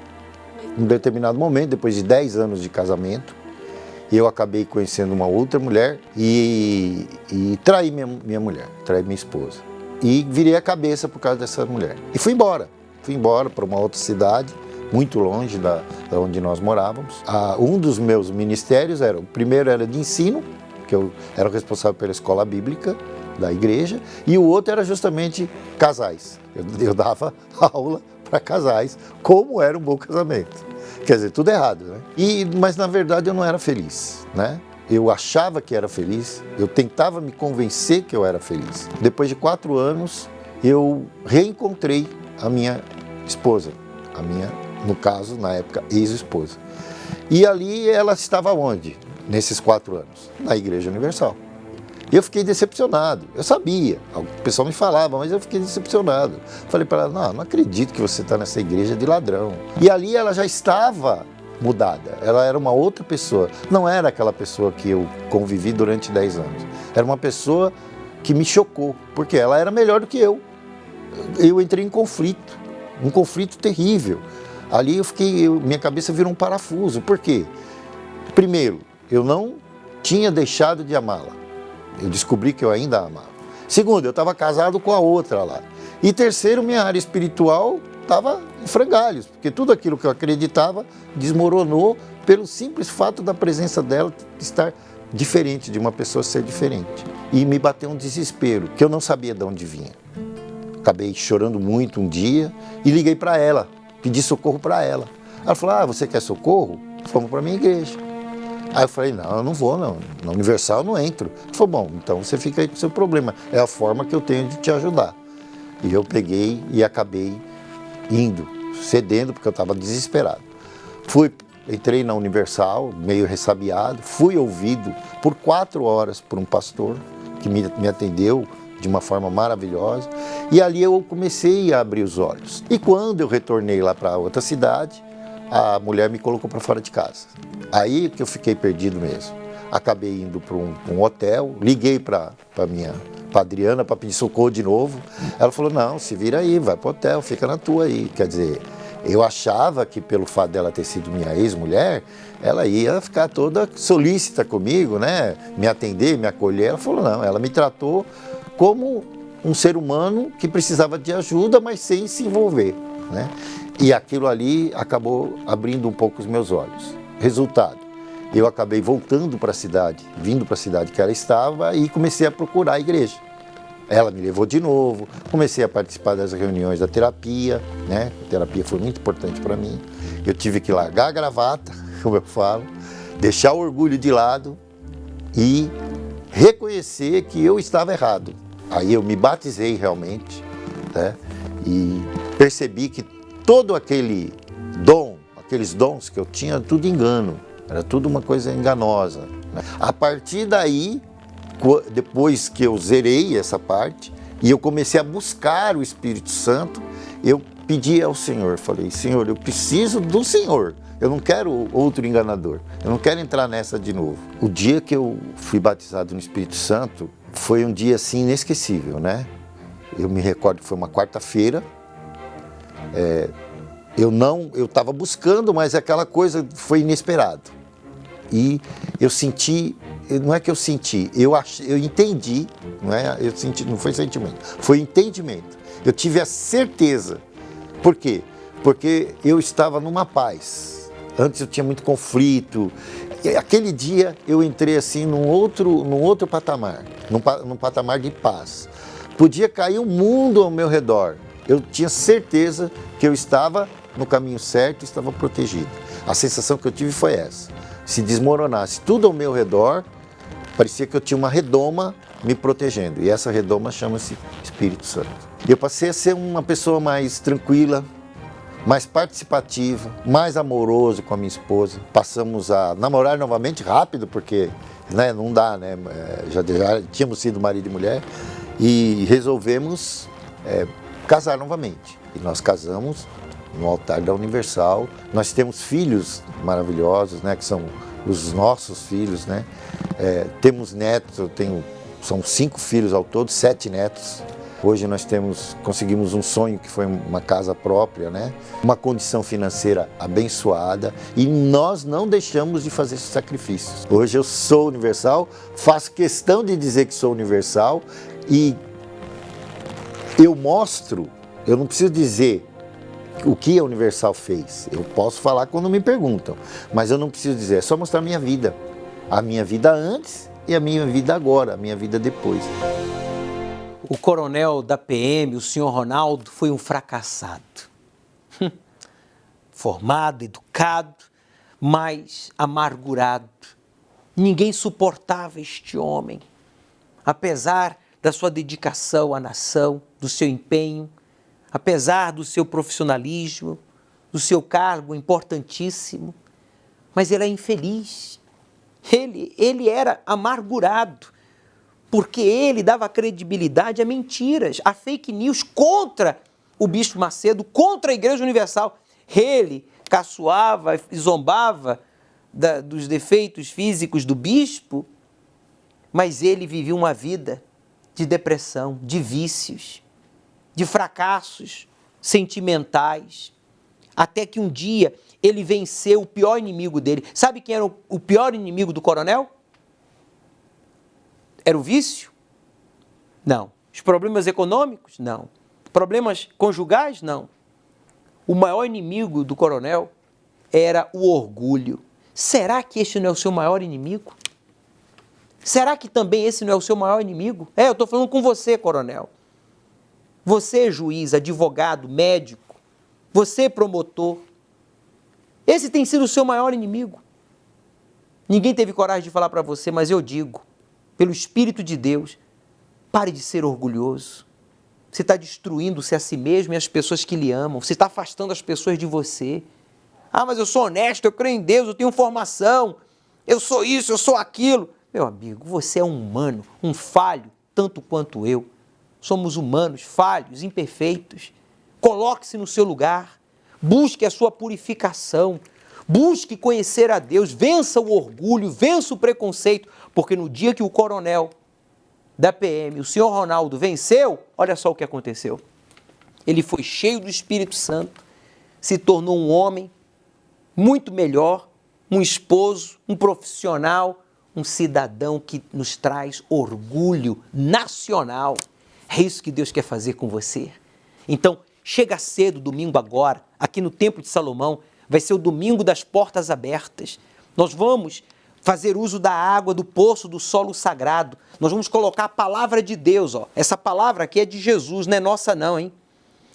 Em um determinado momento, depois de 10 anos de casamento, eu acabei conhecendo uma outra mulher e traí minha mulher, traí minha esposa. E virei a cabeça por causa dessa mulher. E fui embora para uma outra cidade, muito longe da onde nós morávamos. Um dos meus ministérios o primeiro era de ensino, que eu era o responsável pela escola bíblica da igreja, e o outro era justamente casais. Eu dava aula para casais, como era um bom casamento. Quer dizer, tudo errado, né? Mas na verdade eu não era feliz, né? Eu achava que era feliz, eu tentava me convencer que eu era feliz. Depois de 4 anos, eu reencontrei a minha esposa, no caso, na época, ex-esposa. E ali ela estava onde? Nesses 4 anos? Na Igreja Universal. Eu fiquei decepcionado, eu sabia, o pessoal me falava, mas eu fiquei decepcionado. Falei para ela, não acredito que você está nessa igreja de ladrão. E ali ela já estava mudada, ela era uma outra pessoa, não era aquela pessoa que eu convivi durante 10 anos. Era uma pessoa que me chocou, porque ela era melhor do que eu. Eu entrei em conflito, um conflito terrível. Ali minha cabeça virou um parafuso, por quê? Primeiro, eu não tinha deixado de amá-la. Eu descobri que eu ainda a amava. Segundo, eu estava casado com a outra lá. E terceiro, minha área espiritual estava em frangalhos, porque tudo aquilo que eu acreditava desmoronou pelo simples fato da presença dela estar diferente, de uma pessoa ser diferente. E me bateu um desespero, que eu não sabia de onde vinha. Acabei chorando muito um dia e liguei para ela, pedi socorro para ela. Ela falou, você quer socorro? Vamos para a minha igreja. Aí eu falei, não, eu não vou não, na Universal eu não entro. Ele falou, bom, então você fica aí com o seu problema, é a forma que eu tenho de te ajudar. E eu peguei e acabei indo, cedendo, porque eu estava desesperado. Entrei na Universal, meio ressabiado, fui ouvido por 4 horas por um pastor, que me atendeu de uma forma maravilhosa, e ali eu comecei a abrir os olhos. E quando eu retornei lá para outra cidade, a mulher me colocou para fora de casa. Aí que eu fiquei perdido mesmo. Acabei indo para um hotel, liguei para minha Adriana para pedir socorro de novo. Ela falou, não, se vira aí, vai para o hotel, fica na tua aí. Quer dizer, eu achava que pelo fato dela ter sido minha ex-mulher, ela ia ficar toda solícita comigo, né? Me atender, me acolher. Ela falou, não, ela me tratou como um ser humano que precisava de ajuda, mas sem se envolver, né? E aquilo ali acabou abrindo um pouco os meus olhos. Resultado, eu acabei voltando para a cidade, vindo para a cidade que ela estava e comecei a procurar a igreja. Ela me levou de novo, comecei a participar das reuniões da terapia, né? A terapia foi muito importante para mim. Eu tive que largar a gravata, como eu falo, deixar o orgulho de lado e reconhecer que eu estava errado. Aí eu me batizei realmente, né? E percebi que todo aqueles dons que eu tinha, tudo engano, era tudo uma coisa enganosa, né? A partir daí, depois que eu zerei essa parte, e eu comecei a buscar o Espírito Santo, eu pedi ao Senhor, falei, Senhor, eu preciso do Senhor, eu não quero outro enganador, eu não quero entrar nessa de novo. O dia que eu fui batizado no Espírito Santo, foi um dia assim inesquecível, né? Eu me recordo que foi uma quarta-feira, eu estava buscando, mas aquela coisa foi inesperado. E eu senti, não é que eu senti, eu entendi, não foi sentimento, foi entendimento. Eu tive a certeza. Por quê? Porque eu estava numa paz. Antes eu tinha muito conflito. E aquele dia eu entrei assim num outro patamar, num patamar de paz. Podia cair o mundo ao meu redor. Eu tinha certeza que eu estava no caminho certo, estava protegido. A sensação que eu tive foi essa. Se desmoronasse tudo ao meu redor, parecia que eu tinha uma redoma me protegendo. E essa redoma chama-se Espírito Santo. E eu passei a ser uma pessoa mais tranquila, mais participativa, mais amoroso com a minha esposa. Passamos a namorar novamente rápido, porque não dá, né? Já tínhamos sido marido e mulher. E resolvemos casar novamente. E nós casamos no altar da Universal. Nós temos filhos maravilhosos, né, que são os nossos filhos, né? Temos netos, são 5 filhos ao todo, 7 netos. Hoje nós conseguimos um sonho que foi uma casa própria, né? Uma condição financeira abençoada, e nós não deixamos de fazer esses sacrifícios. Hoje eu sou universal, faço questão de dizer que sou universal, e eu mostro, eu não preciso dizer o que a Universal fez. Eu posso falar quando me perguntam, mas eu não preciso dizer, é só mostrar a minha vida antes e a minha vida agora, a minha vida depois. O coronel da PM, o senhor Ronaldo, foi um fracassado. Formado, educado, mas amargurado. Ninguém suportava este homem. Apesar da sua dedicação à nação, do seu empenho, apesar do seu profissionalismo, do seu cargo importantíssimo, mas ele é infeliz. Ele era amargurado, porque ele dava credibilidade a mentiras, a fake news contra o Bispo Macedo, contra a Igreja Universal. Ele caçoava e zombava dos defeitos físicos do bispo, mas ele vivia uma vida de depressão, de vícios, de fracassos sentimentais, até que um dia ele venceu o pior inimigo dele. Sabe quem era o pior inimigo do coronel? Era o vício? Não. Os problemas econômicos? Não. Problemas conjugais? Não. O maior inimigo do coronel era o orgulho. Será que este não é o seu maior inimigo? Será que também esse não é o seu maior inimigo? Eu estou falando com você, coronel. Você, juiz, advogado, médico, você, promotor. Esse tem sido o seu maior inimigo. Ninguém teve coragem de falar para você, mas eu digo, pelo Espírito de Deus, pare de ser orgulhoso. Você está destruindo-se a si mesmo e as pessoas que lhe amam. Você está afastando as pessoas de você. Mas eu sou honesto, eu creio em Deus, eu tenho formação, eu sou isso, eu sou aquilo. Meu amigo, você é um humano, um falho, tanto quanto eu. Somos humanos, falhos, imperfeitos. Coloque-se no seu lugar, busque a sua purificação, busque conhecer a Deus, vença o orgulho, vença o preconceito, porque no dia que o coronel da PM, o senhor Ronaldo, venceu, olha só o que aconteceu. Ele foi cheio do Espírito Santo, se tornou um homem muito melhor, um esposo, um profissional, um cidadão que nos traz orgulho nacional. É isso que Deus quer fazer com você. Então, chega cedo, domingo agora, aqui no Templo de Salomão, vai ser o domingo das portas abertas. Nós vamos fazer uso da água do poço do solo sagrado. Nós vamos colocar a palavra de Deus. Essa palavra aqui é de Jesus, não é nossa não, hein?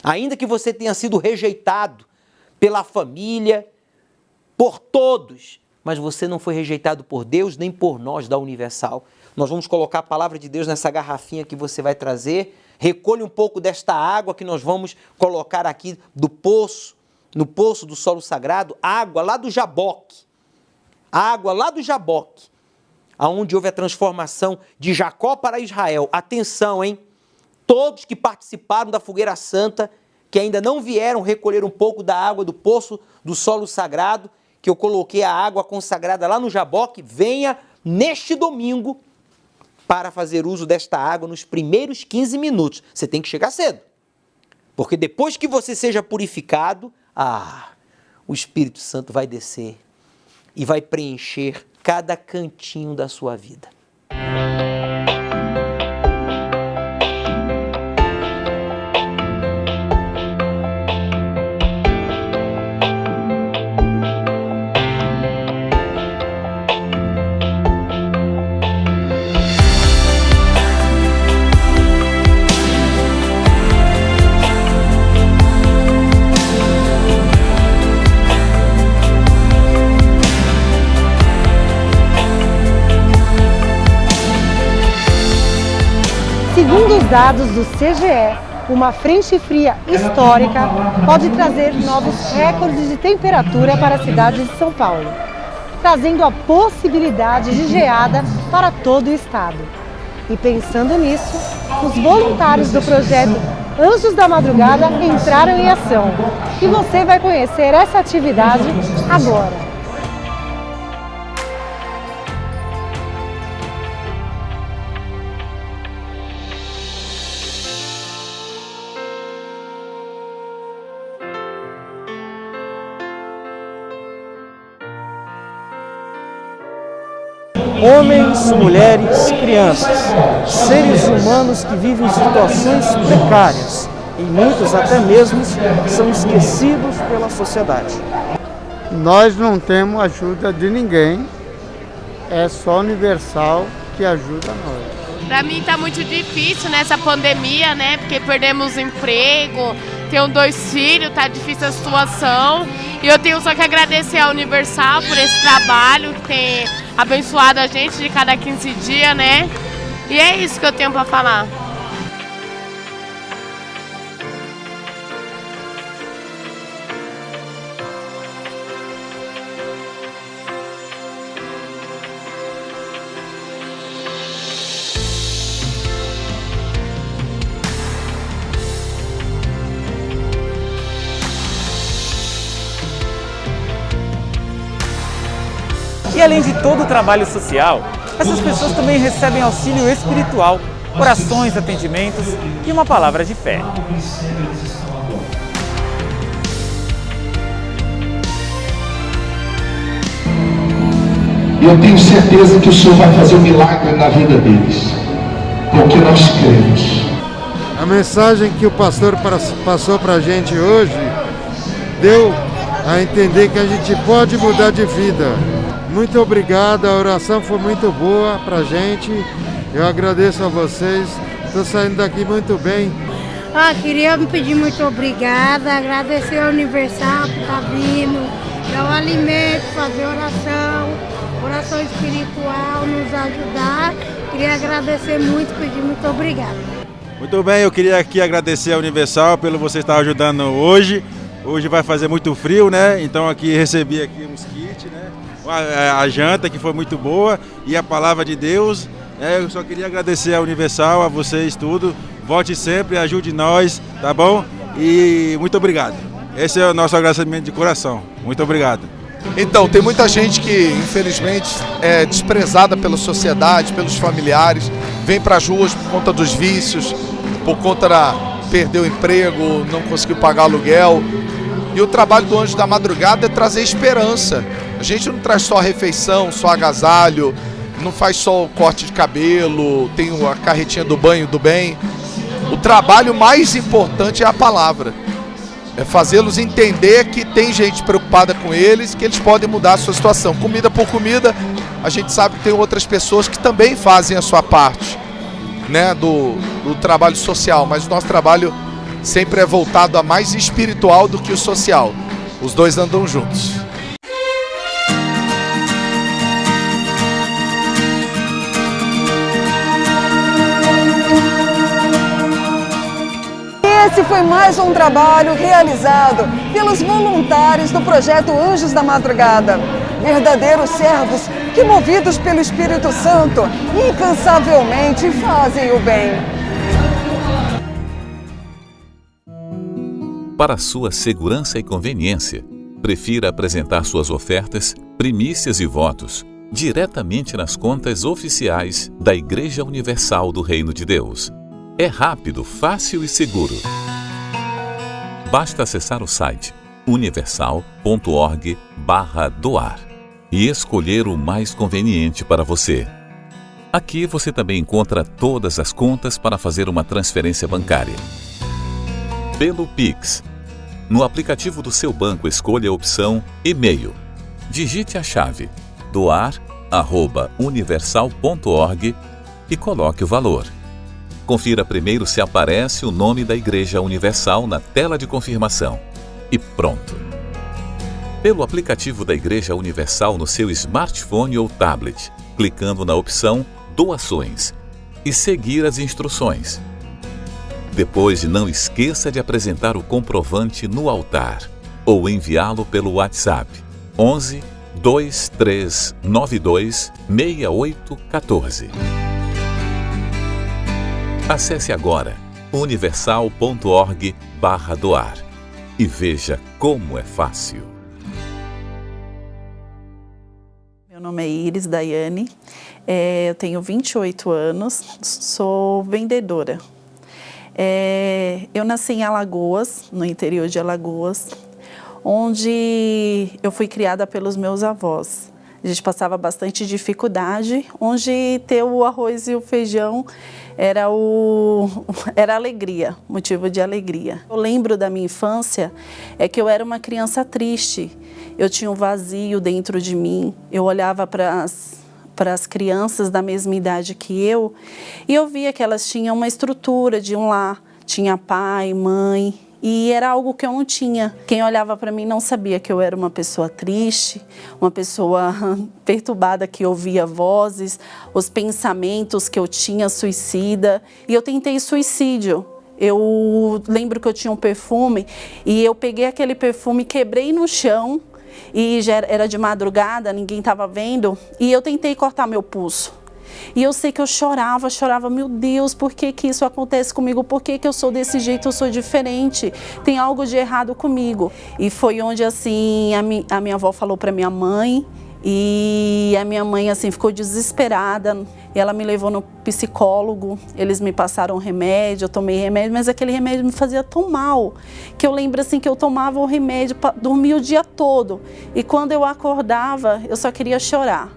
Ainda que você tenha sido rejeitado pela família, por todos, mas você não foi rejeitado por Deus nem por nós da Universal. Nós vamos colocar a palavra de Deus nessa garrafinha que você vai trazer. Recolhe um pouco desta água que nós vamos colocar aqui do poço, no poço do solo sagrado, água lá do Jaboque. Água lá do Jaboque, aonde houve a transformação de Jacó para Israel. Atenção, hein? Todos que participaram da fogueira santa, que ainda não vieram recolher um pouco da água do poço do solo sagrado, que eu coloquei a água consagrada lá no Jaboque, venha neste domingo para fazer uso desta água nos primeiros 15 minutos. Você tem que chegar cedo, porque depois que você seja purificado, o Espírito Santo vai descer e vai preencher cada cantinho da sua vida. Segundo os dados do CGE, uma frente fria histórica pode trazer novos recordes de temperatura para a cidade de São Paulo, trazendo a possibilidade de geada para todo o estado. E pensando nisso, os voluntários do projeto Anjos da Madrugada entraram em ação. E você vai conhecer essa atividade agora. Homens, mulheres, crianças, seres humanos que vivem situações precárias e muitos até mesmo são esquecidos pela sociedade. Nós não temos ajuda de ninguém, é só Universal que ajuda nós. Para mim tá muito difícil nessa pandemia, né? Porque perdemos o emprego, tenho 2 filhos, tá difícil a situação. E eu tenho só que agradecer à Universal por esse trabalho que tem abençoado a gente de cada 15 dias, né? E é isso que eu tenho para falar. E além de todo o trabalho social, essas pessoas também recebem auxílio espiritual, orações, atendimentos e uma palavra de fé. E eu tenho certeza que o Senhor vai fazer um milagre na vida deles, porque nós cremos. A mensagem que o pastor passou para a gente hoje deu a entender que a gente pode mudar de vida. Muito obrigado, a oração foi muito boa para a gente. Eu agradeço a vocês, estou saindo daqui muito bem. Queria me pedir muito obrigada, agradecer ao Universal por estar vindo, dar o alimento, fazer oração espiritual, nos ajudar. Queria agradecer muito, pedir muito obrigada. Muito bem, eu queria aqui agradecer ao Universal pelo você estar ajudando hoje. Hoje vai fazer muito frio, né? Então aqui recebi aqui uns kits, né? A janta que foi muito boa e a palavra de Deus. Eu só queria agradecer ao Universal, a vocês tudo. Volte sempre, ajude nós, tá bom? E muito obrigado. Esse é o nosso agradecimento de coração. Muito obrigado. Então, tem muita gente que, infelizmente, é desprezada pela sociedade, pelos familiares, vem para as ruas por conta dos vícios, por conta da perdeu o emprego, não conseguiu pagar aluguel. E o trabalho do Anjo da Madrugada é trazer esperança. A gente não traz só refeição, só agasalho, não faz só o corte de cabelo, tem a carretinha do banho do bem. O trabalho mais importante é a palavra. É fazê-los entender que tem gente preocupada com eles, que eles podem mudar a sua situação. Comida por comida, a gente sabe que tem outras pessoas que também fazem a sua parte, né, do trabalho social, mas o nosso trabalho sempre é voltado a mais espiritual do que o social. Os dois andam juntos. Esse foi mais um trabalho realizado pelos voluntários do projeto Anjos da Madrugada. Verdadeiros servos que, movidos pelo Espírito Santo, incansavelmente fazem o bem. Para sua segurança e conveniência, prefira apresentar suas ofertas, primícias e votos diretamente nas contas oficiais da Igreja Universal do Reino de Deus. É rápido, fácil e seguro. Basta acessar o site universal.org/doar e escolher o mais conveniente para você. Aqui você também encontra todas as contas para fazer uma transferência bancária. Pelo Pix. No aplicativo do seu banco, escolha a opção e-mail. Digite a chave doar@universal.org e coloque o valor. Confira primeiro se aparece o nome da Igreja Universal na tela de confirmação. E pronto! Pelo aplicativo da Igreja Universal no seu smartphone ou tablet, clicando na opção Doações e seguir as instruções. Depois, não esqueça de apresentar o comprovante no altar ou enviá-lo pelo WhatsApp 11 2392 6814. Acesse agora universal.org/doar e veja como é fácil. Meu nome é Iris Daiane, eu tenho 28 anos, sou vendedora. Eu nasci em Alagoas, no interior de Alagoas, onde eu fui criada pelos meus avós. A gente passava bastante dificuldade, onde ter o arroz e o feijão era alegria, motivo de alegria. Eu lembro da minha infância, que eu era uma criança triste, eu tinha um vazio dentro de mim, eu olhava para as crianças da mesma idade que eu, e eu via que elas tinham uma estrutura de um lar, tinha pai, mãe, E era algo que eu não tinha. Quem olhava para mim não sabia que eu era uma pessoa triste, uma pessoa perturbada que ouvia vozes, os pensamentos que eu tinha suicida. E eu tentei suicídio. Eu lembro que eu tinha um perfume e eu peguei aquele perfume, quebrei no chão e já era de madrugada, ninguém estava vendo, e eu tentei cortar meu pulso. E eu sei que eu chorava, meu Deus, por que que isso acontece comigo? Por que que eu sou desse jeito, eu sou diferente? Tem algo de errado comigo. E foi onde, assim, a minha avó falou para minha mãe, e a minha mãe, assim, ficou desesperada. E ela me levou no psicólogo, eles me passaram remédio, eu tomei remédio, mas aquele remédio me fazia tão mal, que eu lembro, assim, que eu tomava o remédio para dormir o dia todo. E quando eu acordava, eu só queria chorar.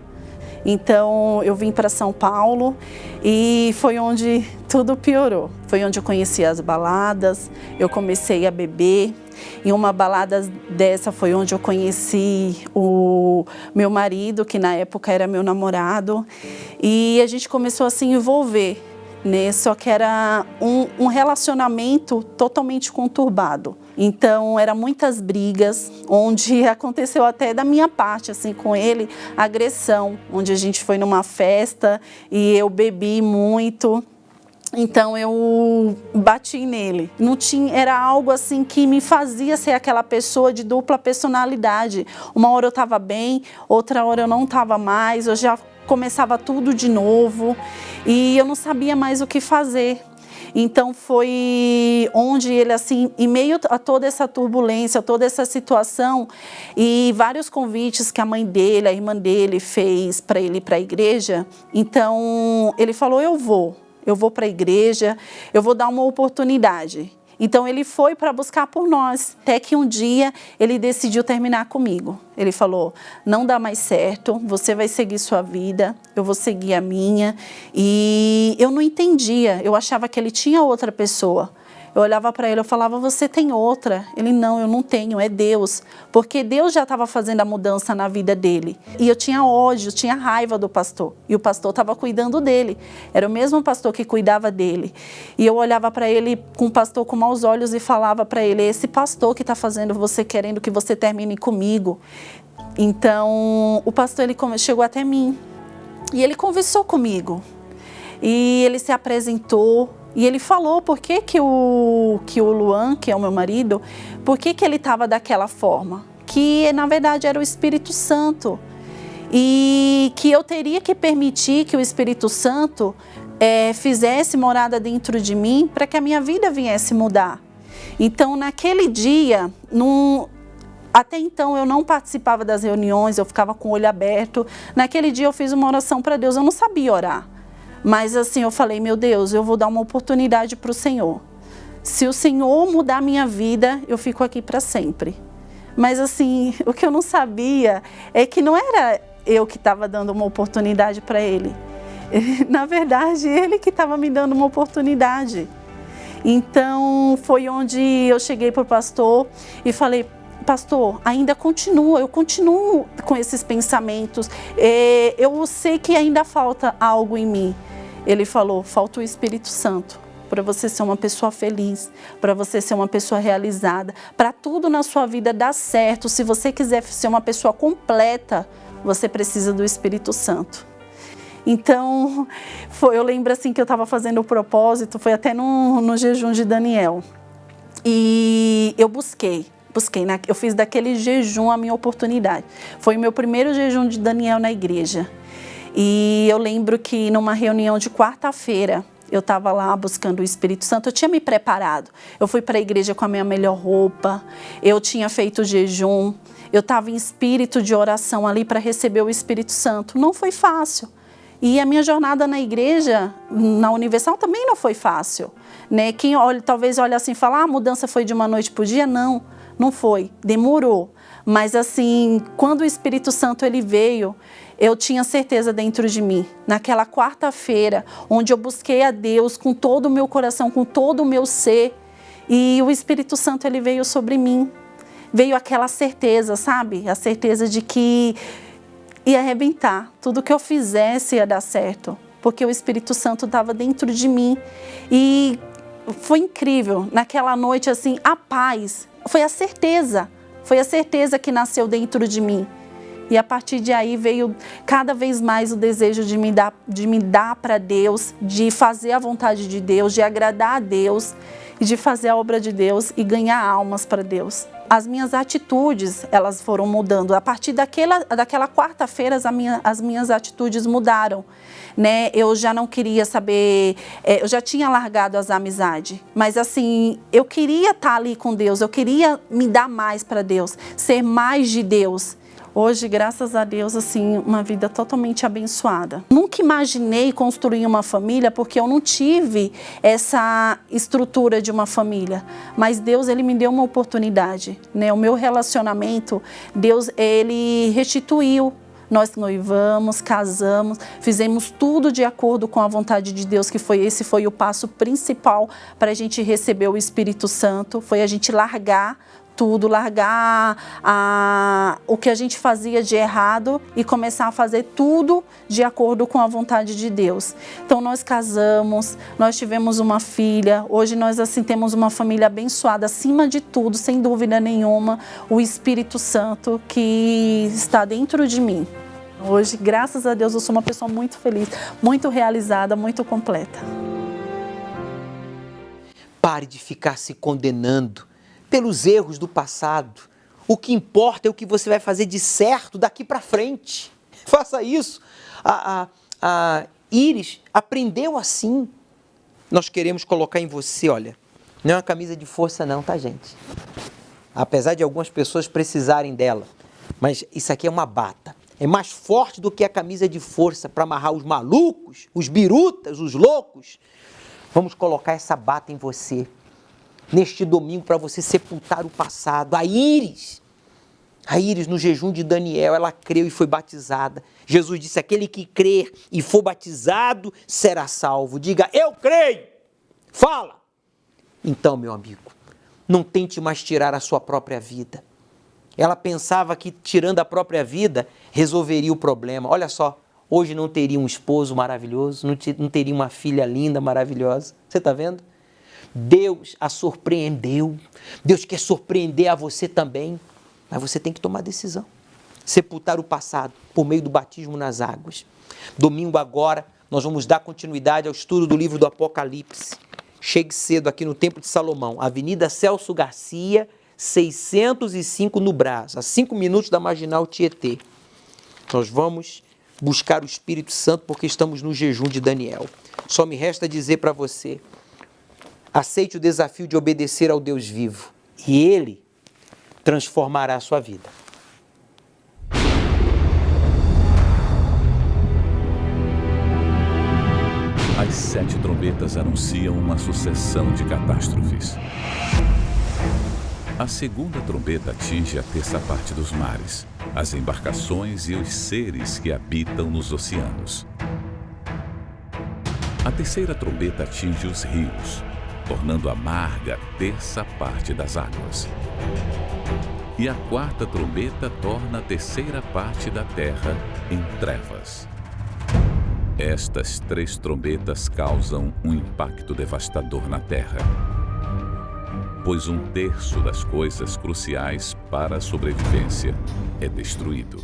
Então, eu vim para São Paulo e foi onde tudo piorou. Foi onde eu conheci as baladas, eu comecei a beber. Em uma balada dessa foi onde eu conheci o meu marido, que na época era meu namorado. E a gente começou a se envolver, né? Só que era um relacionamento totalmente conturbado. Então, eram muitas brigas, onde aconteceu até da minha parte, assim, com ele, agressão, onde a gente foi numa festa e eu bebi muito. Então, eu bati nele. Não tinha, era algo assim que me fazia ser aquela pessoa de dupla personalidade. Uma hora eu estava bem, outra hora eu não estava mais, eu já começava tudo de novo e eu não sabia mais o que fazer. Então foi onde ele, assim, em meio a toda essa turbulência, toda essa situação e vários convites que a mãe dele, a irmã dele fez para ele ir para a igreja, então ele falou, eu vou para a igreja, eu vou dar uma oportunidade. Então ele foi para buscar por nós, até que um dia ele decidiu terminar comigo. Ele falou, não dá mais certo, você vai seguir sua vida, eu vou seguir a minha. E eu não entendia, eu achava que ele tinha outra pessoa. Eu olhava para ele, eu falava, você tem outra? Ele, não, eu não tenho, é Deus. Porque Deus já estava fazendo a mudança na vida dele. E eu tinha ódio, tinha raiva do pastor. E o pastor estava cuidando dele. Era o mesmo pastor que cuidava dele. E eu olhava para ele com o pastor com maus olhos e falava para ele, esse pastor que está fazendo você, querendo que você termine comigo. Então, o pastor ele chegou até mim. E ele conversou comigo. E ele se apresentou. E ele falou por que que o Luan, que é o meu marido, por que que ele estava daquela forma. Que, na verdade, era o Espírito Santo. E que eu teria que permitir que o Espírito Santo fizesse morada dentro de mim para que a minha vida viesse mudar. Então, naquele dia, até então eu não participava das reuniões, eu ficava com o olho aberto. Naquele dia eu fiz uma oração para Deus, eu não sabia orar. Mas assim, eu falei, meu Deus, eu vou dar uma oportunidade para o Senhor. Se o Senhor mudar a minha vida, eu fico aqui para sempre. Mas assim, o que eu não sabia é que não era eu que estava dando uma oportunidade para ele. Na verdade, ele que estava me dando uma oportunidade. Então, foi onde eu cheguei para o pastor e falei, pastor, ainda eu continuo com esses pensamentos. Eu sei que ainda falta algo em mim. Ele falou, falta o Espírito Santo para você ser uma pessoa feliz, para você ser uma pessoa realizada, para tudo na sua vida dar certo. Se você quiser ser uma pessoa completa, você precisa do Espírito Santo. Então, eu lembro assim que eu estava fazendo o propósito, foi até no jejum de Daniel. E eu eu fiz daquele jejum a minha oportunidade. Foi o meu primeiro jejum de Daniel na igreja. E eu lembro que numa reunião de quarta-feira, eu estava lá buscando o Espírito Santo, eu tinha me preparado. Eu fui para a igreja com a minha melhor roupa, eu tinha feito jejum, eu estava em espírito de oração ali para receber o Espírito Santo. Não foi fácil. E a minha jornada na igreja, na Universal, também não foi fácil. Né? Quem talvez olhe assim e fale, a mudança foi de uma noite para o dia? Não foi, demorou. Mas assim, quando o Espírito Santo ele veio, eu tinha certeza dentro de mim. Naquela quarta-feira, onde eu busquei a Deus com todo o meu coração, com todo o meu ser, e o Espírito Santo ele veio sobre mim. Veio aquela certeza, sabe? A certeza de que ia arrebentar. Tudo que eu fizesse ia dar certo, porque o Espírito Santo estava dentro de mim. E foi incrível. Naquela noite, assim, a paz, foi a certeza que nasceu dentro de mim. E a partir de aí veio cada vez mais o desejo de me dar para Deus, de fazer a vontade de Deus, de agradar a Deus e de fazer a obra de Deus e ganhar almas para Deus. As minhas atitudes, elas foram mudando. A partir daquela quarta-feira, as minhas atitudes mudaram, né? Eu já não queria saber, eu já tinha largado as amizades, mas assim, eu queria estar ali com Deus, eu queria me dar mais para Deus, ser mais de Deus. Hoje, graças a Deus, assim, uma vida totalmente abençoada. Nunca imaginei construir uma família porque eu não tive essa estrutura de uma família. Mas Deus, Ele me deu uma oportunidade, né? O meu relacionamento, Deus, Ele restituiu. Nós noivamos, casamos, fizemos tudo de acordo com a vontade de Deus, que esse foi o passo principal para a gente receber o Espírito Santo, foi a gente largar tudo, largar o que a gente fazia de errado e começar a fazer tudo de acordo com a vontade de Deus. Então nós casamos, nós tivemos uma filha, hoje nós assim temos uma família abençoada, acima de tudo, sem dúvida nenhuma, o Espírito Santo que está dentro de mim. Hoje, graças a Deus, eu sou uma pessoa muito feliz, muito realizada, muito completa. Pare de ficar se condenando pelos erros do passado. O que importa é o que você vai fazer de certo daqui para frente. Faça isso. A Iris aprendeu assim. Nós queremos colocar em você, olha, não é uma camisa de força não, tá, gente? Apesar de algumas pessoas precisarem dela, mas isso aqui é uma bata. É mais forte do que a camisa de força para amarrar os malucos, os birutas, os loucos. Vamos colocar essa bata em você. Neste domingo, para você sepultar o passado. A Iris, no jejum de Daniel, ela creu e foi batizada. Jesus disse, aquele que crer e for batizado será salvo. Diga, eu creio. Fala. Então, meu amigo, não tente mais tirar a sua própria vida. Ela pensava que tirando a própria vida resolveria o problema. Olha só, hoje não teria um esposo maravilhoso, não teria uma filha linda, maravilhosa. Você está vendo? Deus a surpreendeu. Deus quer surpreender a você também. Mas você tem que tomar decisão. Sepultar o passado por meio do batismo nas águas. Domingo agora, nós vamos dar continuidade ao estudo do livro do Apocalipse. Chegue cedo aqui no Templo de Salomão, Avenida Celso Garcia, 605 no Brás, a 5 minutos da Marginal Tietê. Nós vamos buscar o Espírito Santo porque estamos no jejum de Daniel. Só me resta dizer para você, aceite o desafio de obedecer ao Deus vivo e Ele transformará a sua vida. As 7 trombetas anunciam uma sucessão de catástrofes. A segunda trombeta atinge a terça parte dos mares, as embarcações e os seres que habitam nos oceanos. A terceira trombeta atinge os rios, tornando amarga a terça parte das águas. E a quarta trombeta torna a terceira parte da terra em trevas. Estas 3 trombetas causam um impacto devastador na terra, pois 1/3 das coisas cruciais para a sobrevivência é destruído.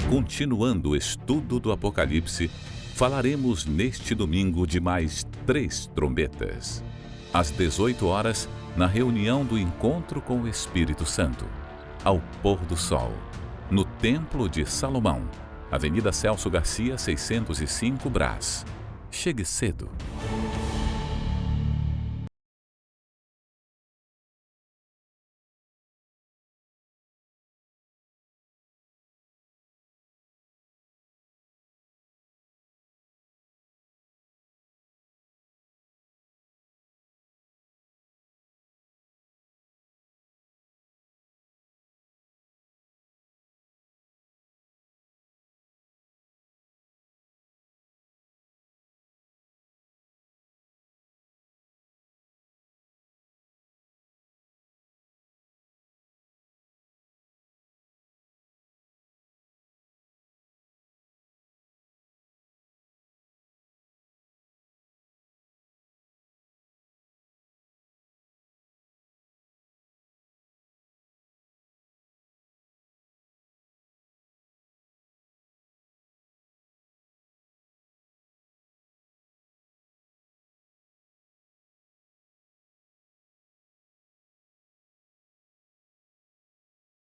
Continuando o estudo do Apocalipse, falaremos neste domingo de mais 3 trombetas. Às 18 horas, na reunião do Encontro com o Espírito Santo, ao pôr do sol, no Templo de Salomão, Avenida Celso Garcia, 605 Brás. Chegue cedo.